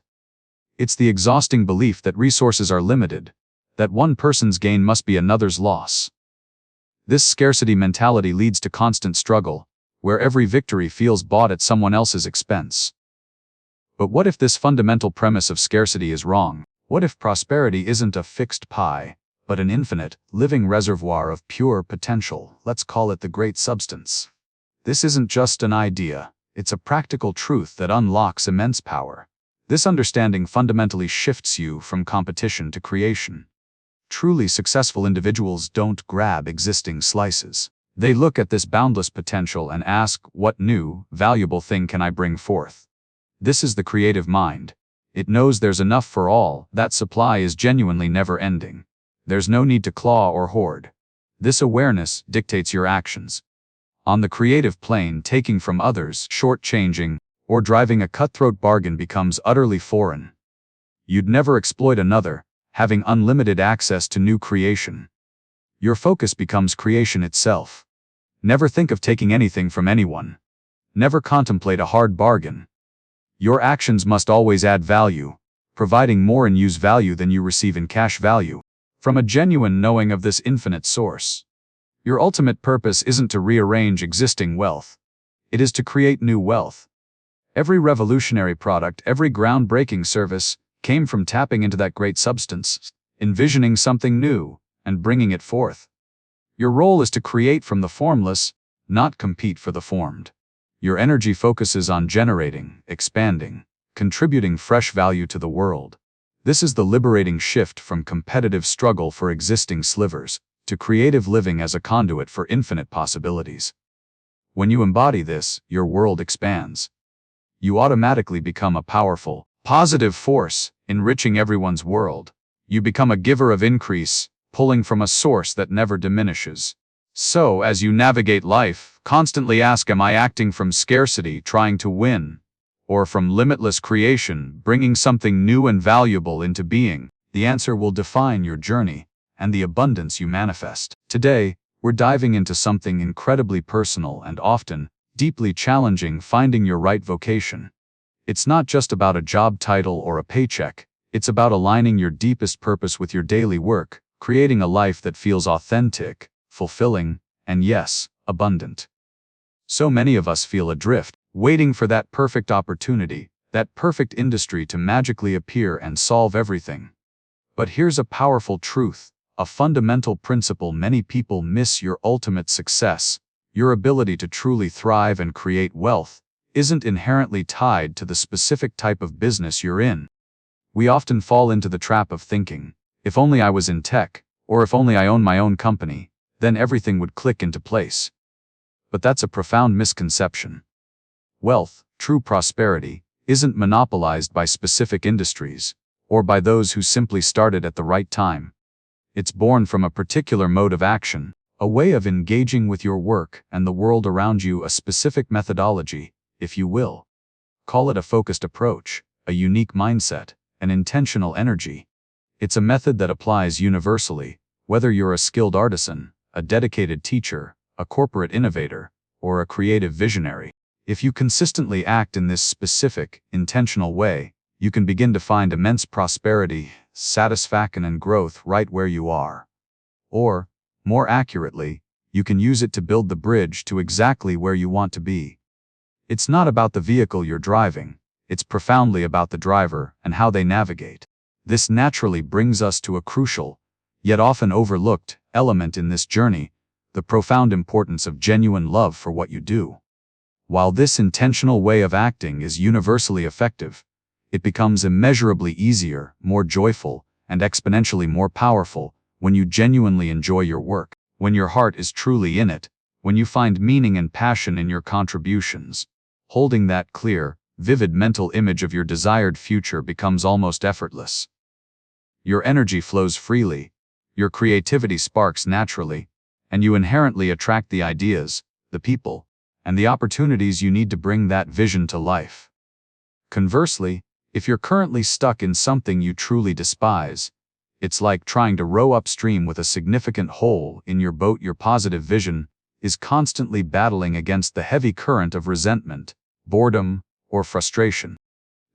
It's the exhausting belief that resources are limited, that one person's gain must be another's loss. This scarcity mentality leads to constant struggle, where every victory feels bought at someone else's expense. But what if this fundamental premise of scarcity is wrong? What if prosperity isn't a fixed pie, but an infinite, living reservoir of pure potential? Let's call it the great substance. This isn't just an idea, it's a practical truth that unlocks immense power. This understanding fundamentally shifts you from competition to creation. Truly successful individuals don't grab existing slices. They look at this boundless potential and ask, what new, valuable thing can I bring forth? This is the creative mind. It knows there's enough for all, that supply is genuinely never-ending. There's no need to claw or hoard. This awareness dictates your actions. On the creative plane, taking from others, shortchanging, or driving a cutthroat bargain becomes utterly foreign. You'd never exploit another, having unlimited access to new creation. Your focus becomes creation itself. Never think of taking anything from anyone. Never contemplate a hard bargain. Your actions must always add value, providing more in use value than you receive in cash value, from a genuine knowing of this infinite source. Your ultimate purpose isn't to rearrange existing wealth. It is to create new wealth. Every revolutionary product, every groundbreaking service, came from tapping into that great substance, envisioning something new, and bringing it forth. Your role is to create from the formless, not compete for the formed. Your energy focuses on generating, expanding, contributing fresh value to the world. This is the liberating shift from competitive struggle for existing slivers to creative living as a conduit for infinite possibilities. When you embody this, your world expands. You automatically become a powerful, positive force, enriching everyone's world. You become a giver of increase, pulling from a source that never diminishes. So, as you navigate life, constantly ask, am I acting from scarcity, trying to win? Or from limitless creation, bringing something new and valuable into being? The answer will define your journey and the abundance you manifest. Today, we're diving into something incredibly personal and often deeply challenging: finding your right vocation. It's not just about a job title or a paycheck, it's about aligning your deepest purpose with your daily work, creating a life that feels authentic, fulfilling, and yes, abundant. So many of us feel adrift, waiting for that perfect opportunity, that perfect industry to magically appear and solve everything. But here's a powerful truth, a fundamental principle many people miss: your ultimate success, your ability to truly thrive and create wealth, isn't inherently tied to the specific type of business you're in. We often fall into the trap of thinking, if only I was in tech, or if only I owned my own company, then everything would click into place. But that's a profound misconception. Wealth, true prosperity, isn't monopolized by specific industries, or by those who simply started at the right time. It's born from a particular mode of action, a way of engaging with your work and the world around you, a specific methodology, if you will. Call it a focused approach, a unique mindset, an intentional energy. It's a method that applies universally, whether you're a skilled artisan, a dedicated teacher, a corporate innovator, or a creative visionary. If you consistently act in this specific, intentional way, you can begin to find immense prosperity, satisfaction, and growth right where you are. Or, more accurately, you can use it to build the bridge to exactly where you want to be. It's not about the vehicle you're driving, it's profoundly about the driver and how they navigate. This naturally brings us to a crucial, yet often overlooked, element in this journey: the profound importance of genuine love for what you do. While this intentional way of acting is universally effective, it becomes immeasurably easier, more joyful, and exponentially more powerful when you genuinely enjoy your work, when your heart is truly in it, when you find meaning and passion in your contributions. Holding that clear, vivid mental image of your desired future becomes almost effortless. Your energy flows freely, your creativity sparks naturally, and you inherently attract the ideas, the people, and the opportunities you need to bring that vision to life. Conversely, if you're currently stuck in something you truly despise, it's like trying to row upstream with a significant hole in your boat. Your positive vision is constantly battling against the heavy current of resentment, boredom, or frustration.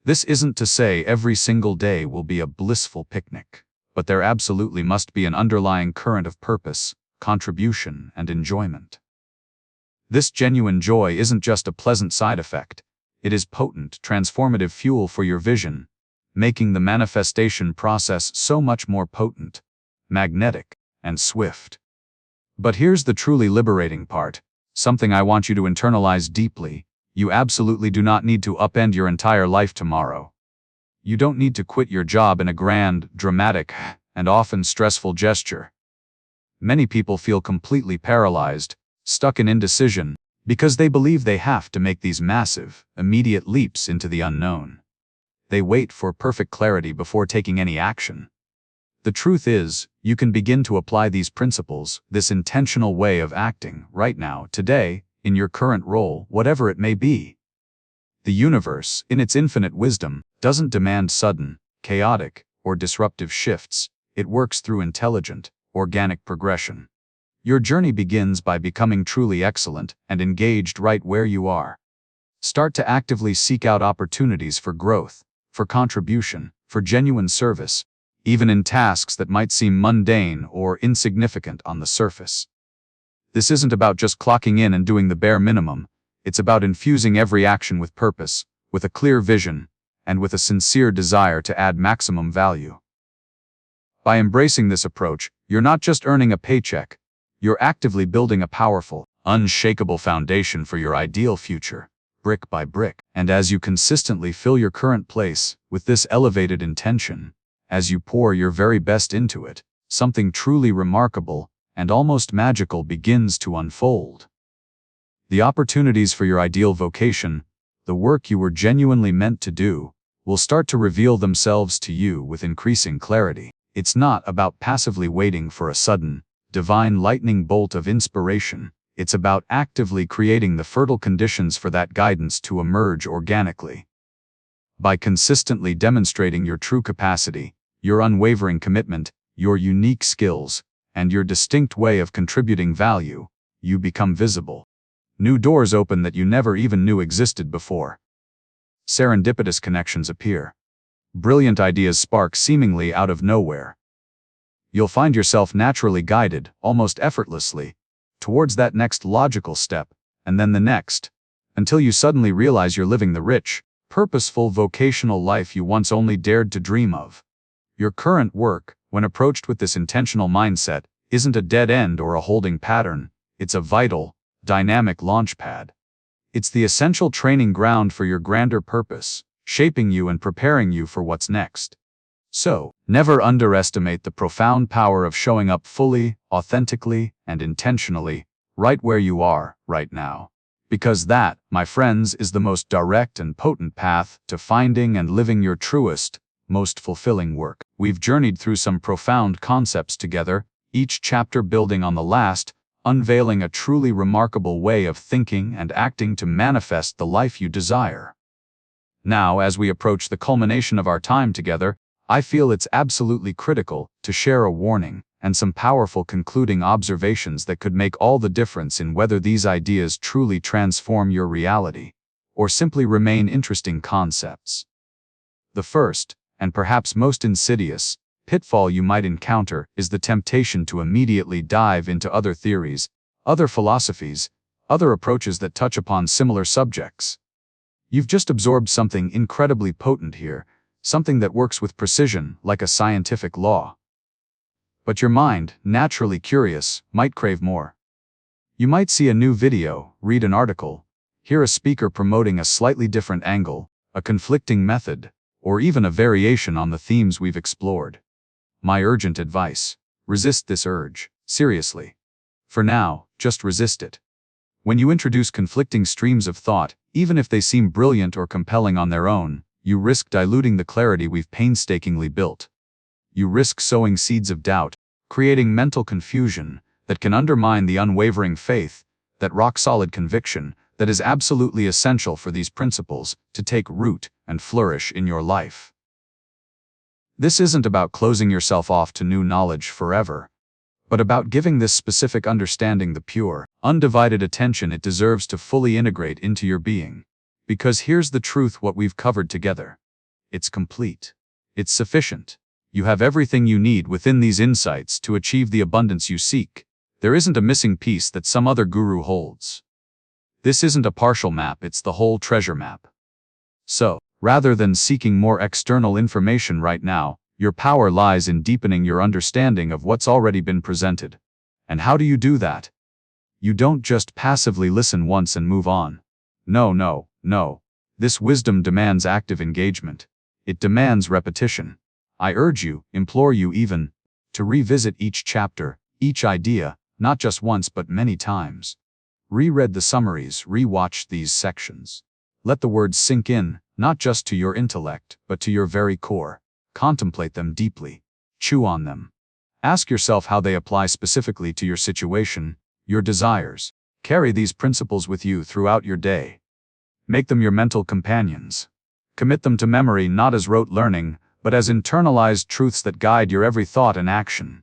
This isn't to say every single day will be a blissful picnic, but there absolutely must be an underlying current of purpose, contribution, and enjoyment. This genuine joy isn't just a pleasant side effect, It is potent, transformative fuel for your vision, making the manifestation process so much more potent, magnetic, and swift. But here's the truly liberating part, something I want you to internalize deeply. You absolutely do not need to upend your entire life tomorrow. You don't need to quit your job in a grand, dramatic, and often stressful gesture. Many people feel completely paralyzed, stuck in indecision, because they believe they have to make these massive, immediate leaps into the unknown. They wait for perfect clarity before taking any action. The truth is, you can begin to apply these principles, this intentional way of acting, right now, today, in your current role, whatever it may be. The universe, in its infinite wisdom, doesn't demand sudden, chaotic, or disruptive shifts. It works through intelligent, organic progression. Your journey begins by becoming truly excellent and engaged right where you are. Start to actively seek out opportunities for growth, for contribution, for genuine service, even in tasks that might seem mundane or insignificant on the surface. This isn't about just clocking in and doing the bare minimum. It's about infusing every action with purpose, with a clear vision, and with a sincere desire to add maximum value. By embracing this approach, you're not just earning a paycheck, you're actively building a powerful, unshakable foundation for your ideal future, brick by brick. And as you consistently fill your current place with this elevated intention, as you pour your very best into it, something truly remarkable and almost magical begins to unfold. The opportunities for your ideal vocation, the work you were genuinely meant to do, will start to reveal themselves to you with increasing clarity. It's not about passively waiting for a sudden, divine lightning bolt of inspiration. It's about actively creating the fertile conditions for that guidance to emerge organically. By consistently demonstrating your true capacity, your unwavering commitment, your unique skills, and your distinct way of contributing value, you become visible. New doors open that you never even knew existed before. Serendipitous connections appear. Brilliant ideas spark seemingly out of nowhere. You'll find yourself naturally guided, almost effortlessly, towards that next logical step, and then the next, until you suddenly realize you're living the rich, purposeful vocational life you once only dared to dream of. Your current work, when approached with this intentional mindset, isn't a dead end or a holding pattern. It's a vital, dynamic launchpad. It's the essential training ground for your grander purpose, shaping you and preparing you for what's next. So, never underestimate the profound power of showing up fully, authentically, and intentionally, right where you are, right now. Because that, my friends, is the most direct and potent path to finding and living your truest, most fulfilling work. We've journeyed through some profound concepts together, each chapter building on the last, unveiling a truly remarkable way of thinking and acting to manifest the life you desire. Now, as we approach the culmination of our time together, I feel it's absolutely critical to share a warning and some powerful concluding observations that could make all the difference in whether these ideas truly transform your reality or simply remain interesting concepts. The first, and perhaps most insidious, pitfall you might encounter is the temptation to immediately dive into other theories, other philosophies, other approaches that touch upon similar subjects. You've just absorbed something incredibly potent here, something that works with precision, like a scientific law. But your mind, naturally curious, might crave more. You might see a new video, read an article, hear a speaker promoting a slightly different angle, a conflicting method, or even a variation on the themes we've explored. My urgent advice: resist this urge, seriously. For now, just resist it. When you introduce conflicting streams of thought, even if they seem brilliant or compelling on their own, you risk diluting the clarity we've painstakingly built. You risk sowing seeds of doubt, creating mental confusion that can undermine the unwavering faith, that rock-solid conviction, that is absolutely essential for these principles to take root and flourish in your life. This isn't about closing yourself off to new knowledge forever, but about giving this specific understanding the pure, undivided attention it deserves to fully integrate into your being. Because here's the truth: what we've covered together. It's complete. It's sufficient. You have everything you need within these insights to achieve the abundance you seek. There isn't a missing piece that some other guru holds. This isn't a partial map, it's the whole treasure map. So, rather than seeking more external information right now, your power lies in deepening your understanding of what's already been presented. And how do you do that? You don't just passively listen once and move on. No. This wisdom demands active engagement. It demands repetition. I urge you, implore you even, to revisit each chapter, each idea, not just once but many times. Reread the summaries, rewatch these sections. Let the words sink in, not just to your intellect, but to your very core. Contemplate them deeply. Chew on them. Ask yourself how they apply specifically to your situation, your desires. Carry these principles with you throughout your day. Make them your mental companions. Commit them to memory not as rote learning, but as internalized truths that guide your every thought and action.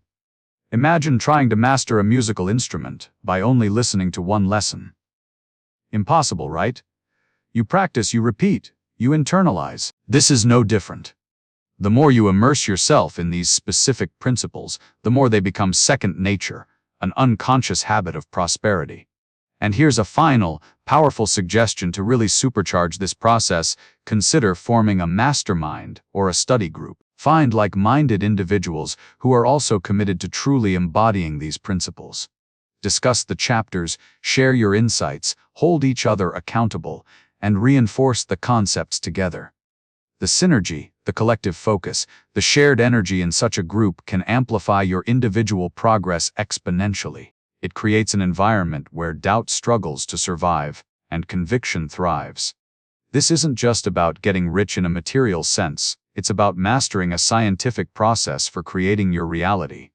Imagine trying to master a musical instrument by only listening to one lesson. Impossible, right? You practice, you repeat, you internalize. This is no different. The more you immerse yourself in these specific principles, the more they become second nature, an unconscious habit of prosperity. And here's a final, powerful suggestion to really supercharge this process. Consider forming a mastermind or a study group. Find like-minded individuals who are also committed to truly embodying these principles. Discuss the chapters, share your insights, hold each other accountable, and reinforce the concepts together. The synergy, the collective focus, the shared energy in such a group can amplify your individual progress exponentially. It creates an environment where doubt struggles to survive and conviction thrives. This isn't just about getting rich in a material sense, it's about mastering a scientific process for creating your reality.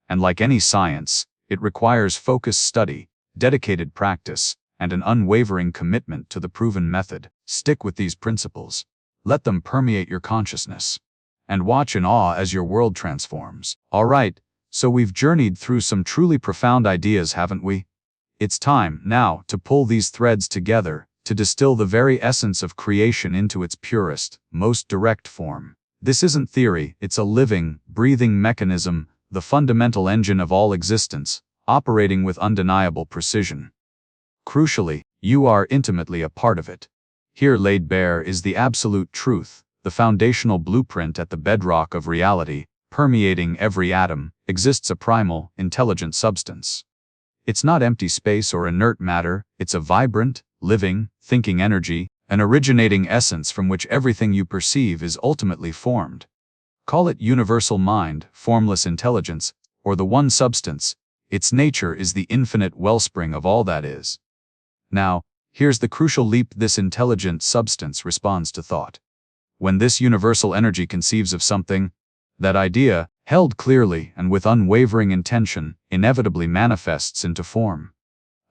And like any science, it requires focused study, dedicated practice, and an unwavering commitment to the proven method. Stick with these principles. Let them permeate your consciousness. And watch in awe as your world transforms. All right, so we've journeyed through some truly profound ideas, haven't we? It's time, now, to pull these threads together, to distill the very essence of creation into its purest, most direct form. This isn't theory, it's a living, breathing mechanism, the fundamental engine of all existence, operating with undeniable precision. Crucially, you are intimately a part of it. Here laid bare is the absolute truth, the foundational blueprint at the bedrock of reality, permeating every atom, exists a primal, intelligent substance. It's not empty space or inert matter, it's a vibrant, living, thinking energy, an originating essence from which everything you perceive is ultimately formed. Call it universal mind, formless intelligence, or the one substance. Its nature is the infinite wellspring of all that is. Now, here's the crucial leap: this intelligent substance responds to thought. When this universal energy conceives of something, that idea, held clearly and with unwavering intention, inevitably manifests into form.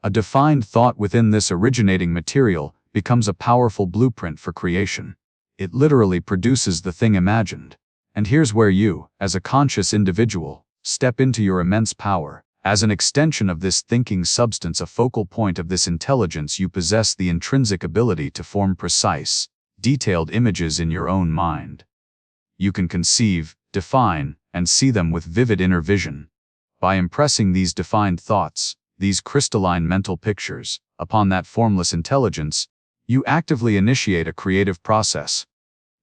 A defined thought within this originating material becomes a powerful blueprint for creation. It literally produces the thing imagined. And here's where you, as a conscious individual, step into your immense power. As an extension of this thinking substance, a focal point of this intelligence, you possess the intrinsic ability to form precise, detailed images in your own mind. You can conceive, define, and see them with vivid inner vision. By impressing these defined thoughts, these crystalline mental pictures, upon that formless intelligence, you actively initiate a creative process.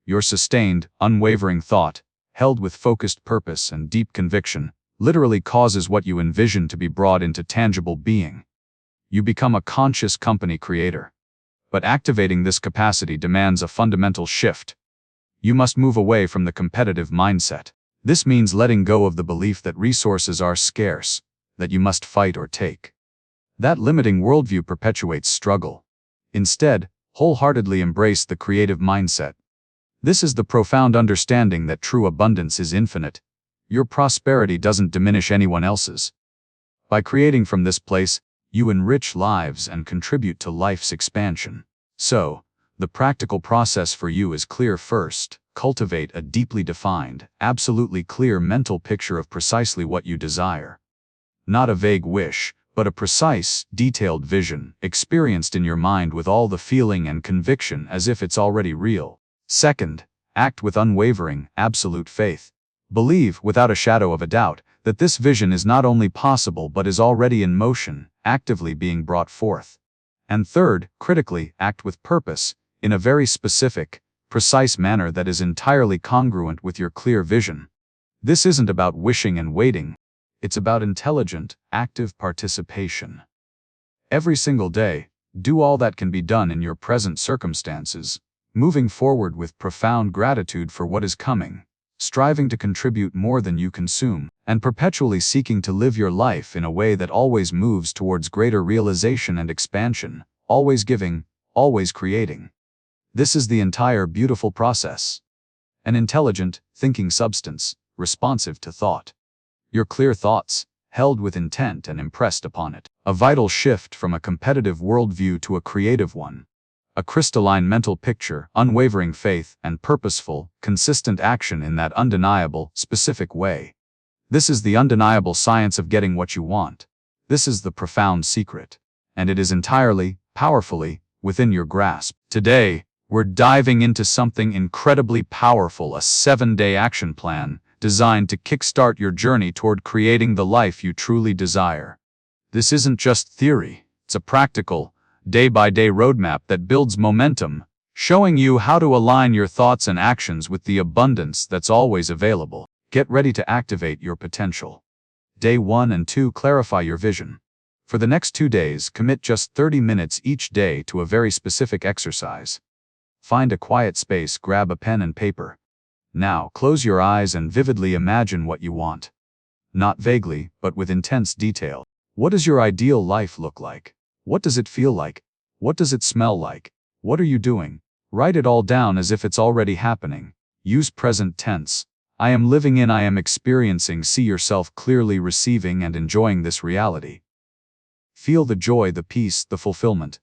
Your sustained, unwavering thought, held with focused purpose and deep conviction, literally causes what you envision to be brought into tangible being. You become a conscious company creator. But activating this capacity demands a fundamental shift. You must move away from the competitive mindset. This means letting go of the belief that resources are scarce, that you must fight or take. That limiting worldview perpetuates struggle. Instead, wholeheartedly embrace the creative mindset. This is the profound understanding that true abundance is infinite. Your prosperity doesn't diminish anyone else's. By creating from this place, you enrich lives and contribute to life's expansion. So, the practical process for you is clear. First, cultivate a deeply defined, absolutely clear mental picture of precisely what you desire. Not a vague wish, but a precise, detailed vision, experienced in your mind with all the feeling and conviction as if it's already real. Second, act with unwavering, absolute faith. Believe, without a shadow of a doubt, that this vision is not only possible but is already in motion, actively being brought forth. And third, critically, act with purpose, in a very specific, precise manner that is entirely congruent with your clear vision. This isn't about wishing and waiting. It's about intelligent, active participation. Every single day, do all that can be done in your present circumstances, moving forward with profound gratitude for what is coming, striving to contribute more than you consume, and perpetually seeking to live your life in a way that always moves towards greater realization and expansion, always giving, always creating. This is the entire beautiful process. An intelligent, thinking substance, responsive to thought. Your clear thoughts, held with intent and impressed upon it. A vital shift from a competitive worldview to a creative one. A crystalline mental picture, unwavering faith, and purposeful, consistent action in that undeniable, specific way. This is the undeniable science of getting what you want. This is the profound secret. And it is entirely, powerfully, within your grasp. Today, we're diving into something incredibly powerful, a 7-day action plan designed to kickstart your journey toward creating the life you truly desire. This isn't just theory, it's a practical, day-by-day roadmap that builds momentum, showing you how to align your thoughts and actions with the abundance that's always available. Get ready to activate your potential. Day 1 and 2, clarify your vision. For the next 2 days, commit just 30 minutes each day to a very specific exercise. Find a quiet space, grab a pen and paper. Now, close your eyes and vividly imagine what you want. Not vaguely, but with intense detail. What does your ideal life look like? What does it feel like? What does it smell like? What are you doing? Write it all down as if it's already happening. Use present tense. I am living in, I am experiencing. See yourself clearly receiving and enjoying this reality. Feel the joy, the peace, the fulfillment.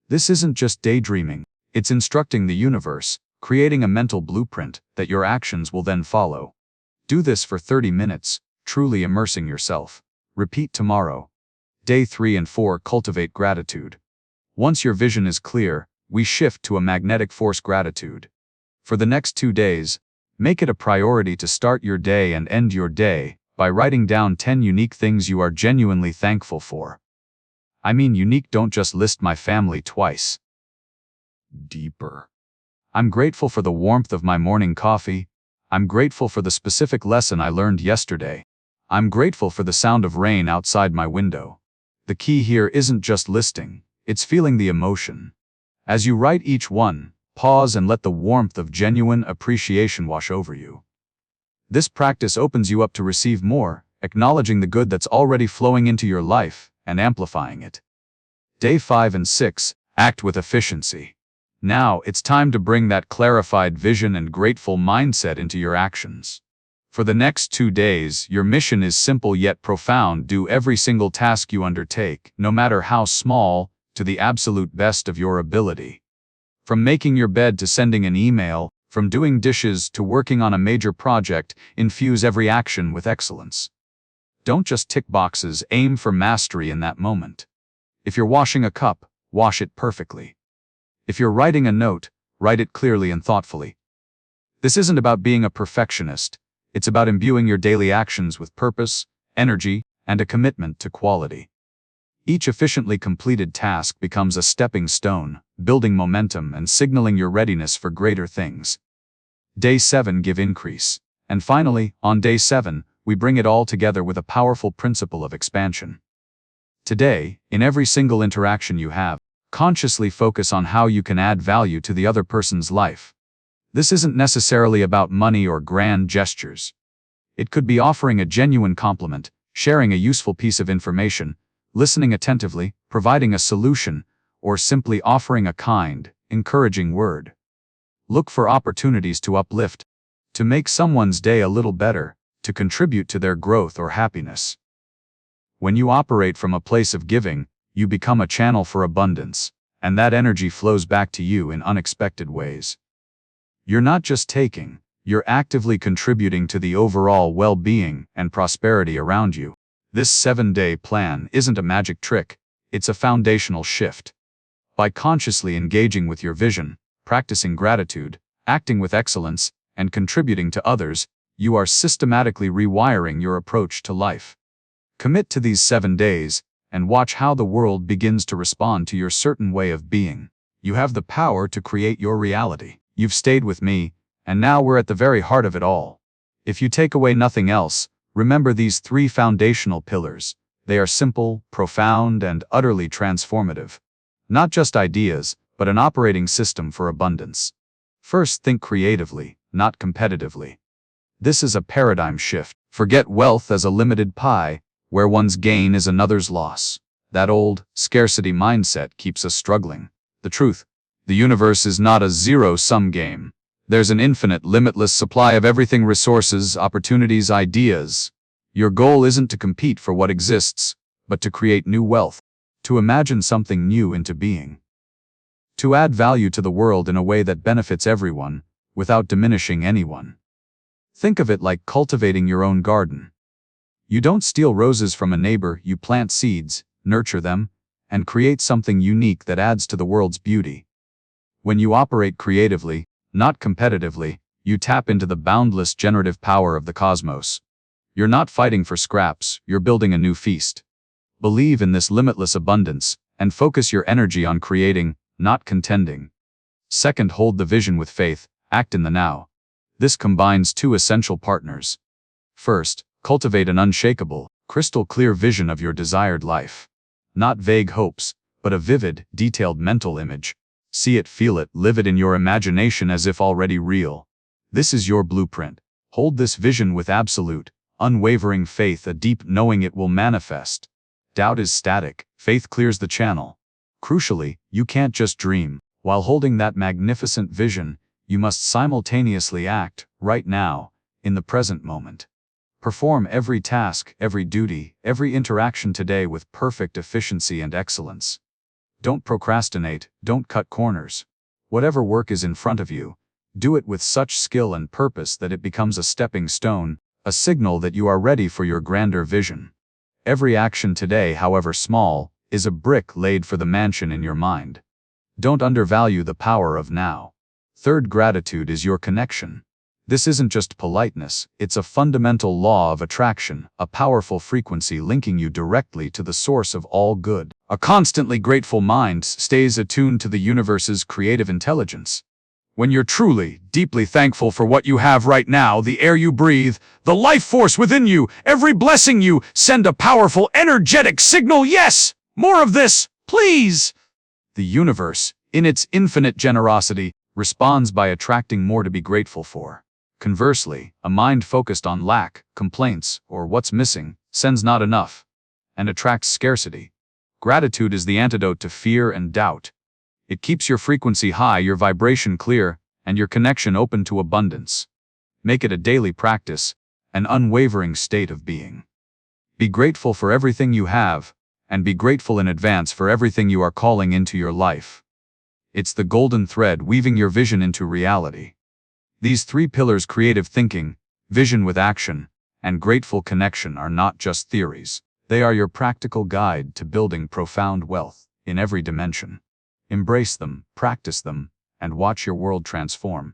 This isn't just daydreaming. It's instructing the universe, creating a mental blueprint that your actions will then follow. Do this for 30 minutes, truly immersing yourself. Repeat tomorrow. Day 3 and 4, cultivate gratitude. Once your vision is clear, we shift to a magnetic force gratitude. For the next 2 days, make it a priority to start your day and end your day by writing down 10 unique things you are genuinely thankful for. I mean unique, don't just list my family twice. Deeper. I'm grateful for the warmth of my morning coffee. I'm grateful for the specific lesson I learned yesterday. I'm grateful for the sound of rain outside my window. The key here isn't just listing, it's feeling the emotion. As you write each one, pause and let the warmth of genuine appreciation wash over you. This practice opens you up to receive more, acknowledging the good that's already flowing into your life and amplifying it. Day 5 and 6, act with efficiency. Now, it's time to bring that clarified vision and grateful mindset into your actions. For the next 2 days, your mission is simple yet profound. Do every single task you undertake, no matter how small, to the absolute best of your ability. From making your bed to sending an email, from doing dishes to working on a major project, infuse every action with excellence. Don't just tick boxes, aim for mastery in that moment. If you're washing a cup, wash it perfectly. If you're writing a note, write it clearly and thoughtfully. This isn't about being a perfectionist. It's about imbuing your daily actions with purpose, energy, and a commitment to quality. Each efficiently completed task becomes a stepping stone, building momentum and signaling your readiness for greater things. Day 7, give increase. And finally, on day 7, we bring it all together with a powerful principle of expansion. Today, in every single interaction you have, consciously focus on how you can add value to the other person's life. This isn't necessarily about money or grand gestures. It could be offering a genuine compliment, sharing a useful piece of information, listening attentively, providing a solution, or simply offering a kind, encouraging word. Look for opportunities to uplift, to make someone's day a little better, to contribute to their growth or happiness. When you operate from a place of giving, you become a channel for abundance, and that energy flows back to you in unexpected ways. You're not just taking, you're actively contributing to the overall well-being and prosperity around you. This 7-day plan isn't a magic trick, it's a foundational shift. By consciously engaging with your vision, practicing gratitude, acting with excellence, and contributing to others, you are systematically rewiring your approach to life. Commit to these 7 days, and watch how the world begins to respond to your certain way of being. You have the power to create your reality. You've stayed with me, and now we're at the very heart of it all. If you take away nothing else, remember these three foundational pillars. They are simple, profound, and utterly transformative. Not just ideas, but an operating system for abundance. First, think creatively, not competitively. This is a paradigm shift. Forget wealth as a limited pie, where one's gain is another's loss. That old, scarcity mindset keeps us struggling. The truth: the universe is not a zero-sum game. There's an infinite, limitless supply of everything: resources, opportunities, ideas. Your goal isn't to compete for what exists, but to create new wealth, to imagine something new into being, to add value to the world in a way that benefits everyone, without diminishing anyone. Think of it like cultivating your own garden. You don't steal roses from a neighbor, you plant seeds, nurture them, and create something unique that adds to the world's beauty. When you operate creatively, not competitively, you tap into the boundless generative power of the cosmos. You're not fighting for scraps, you're building a new feast. Believe in this limitless abundance, and focus your energy on creating, not contending. Second, hold the vision with faith, act in the now. This combines two essential partners. First, cultivate an unshakable, crystal clear vision of your desired life. Not vague hopes, but a vivid, detailed mental image. See it, feel it, live it in your imagination as if already real. This is your blueprint. Hold this vision with absolute, unwavering faith, a deep knowing it will manifest. Doubt is static, faith clears the channel. Crucially, you can't just dream. While holding that magnificent vision, you must simultaneously act, right now, in the present moment. Perform every task, every duty, every interaction today with perfect efficiency and excellence. Don't procrastinate, don't cut corners. Whatever work is in front of you, do it with such skill and purpose that it becomes a stepping stone, a signal that you are ready for your grander vision. Every action today, however small, is a brick laid for the mansion in your mind. Don't undervalue the power of now. Third, gratitude is your connection. This isn't just politeness, it's a fundamental law of attraction, a powerful frequency linking you directly to the source of all good. A constantly grateful mind stays attuned to the universe's creative intelligence. When you're truly, deeply thankful for what you have right now, the air you breathe, the life force within you, every blessing, you send a powerful, energetic signal: yes, more of this, please. The universe, in its infinite generosity, responds by attracting more to be grateful for. Conversely, a mind focused on lack, complaints, or what's missing, sends not enough, and attracts scarcity. Gratitude is the antidote to fear and doubt. It keeps your frequency high, your vibration clear, and your connection open to abundance. Make it a daily practice, an unwavering state of being. Be grateful for everything you have, and be grateful in advance for everything you are calling into your life. It's the golden thread weaving your vision into reality. These three pillars: creative thinking, vision with action, and grateful connection, are not just theories. They are your practical guide to building profound wealth in every dimension. Embrace them, practice them, and watch your world transform.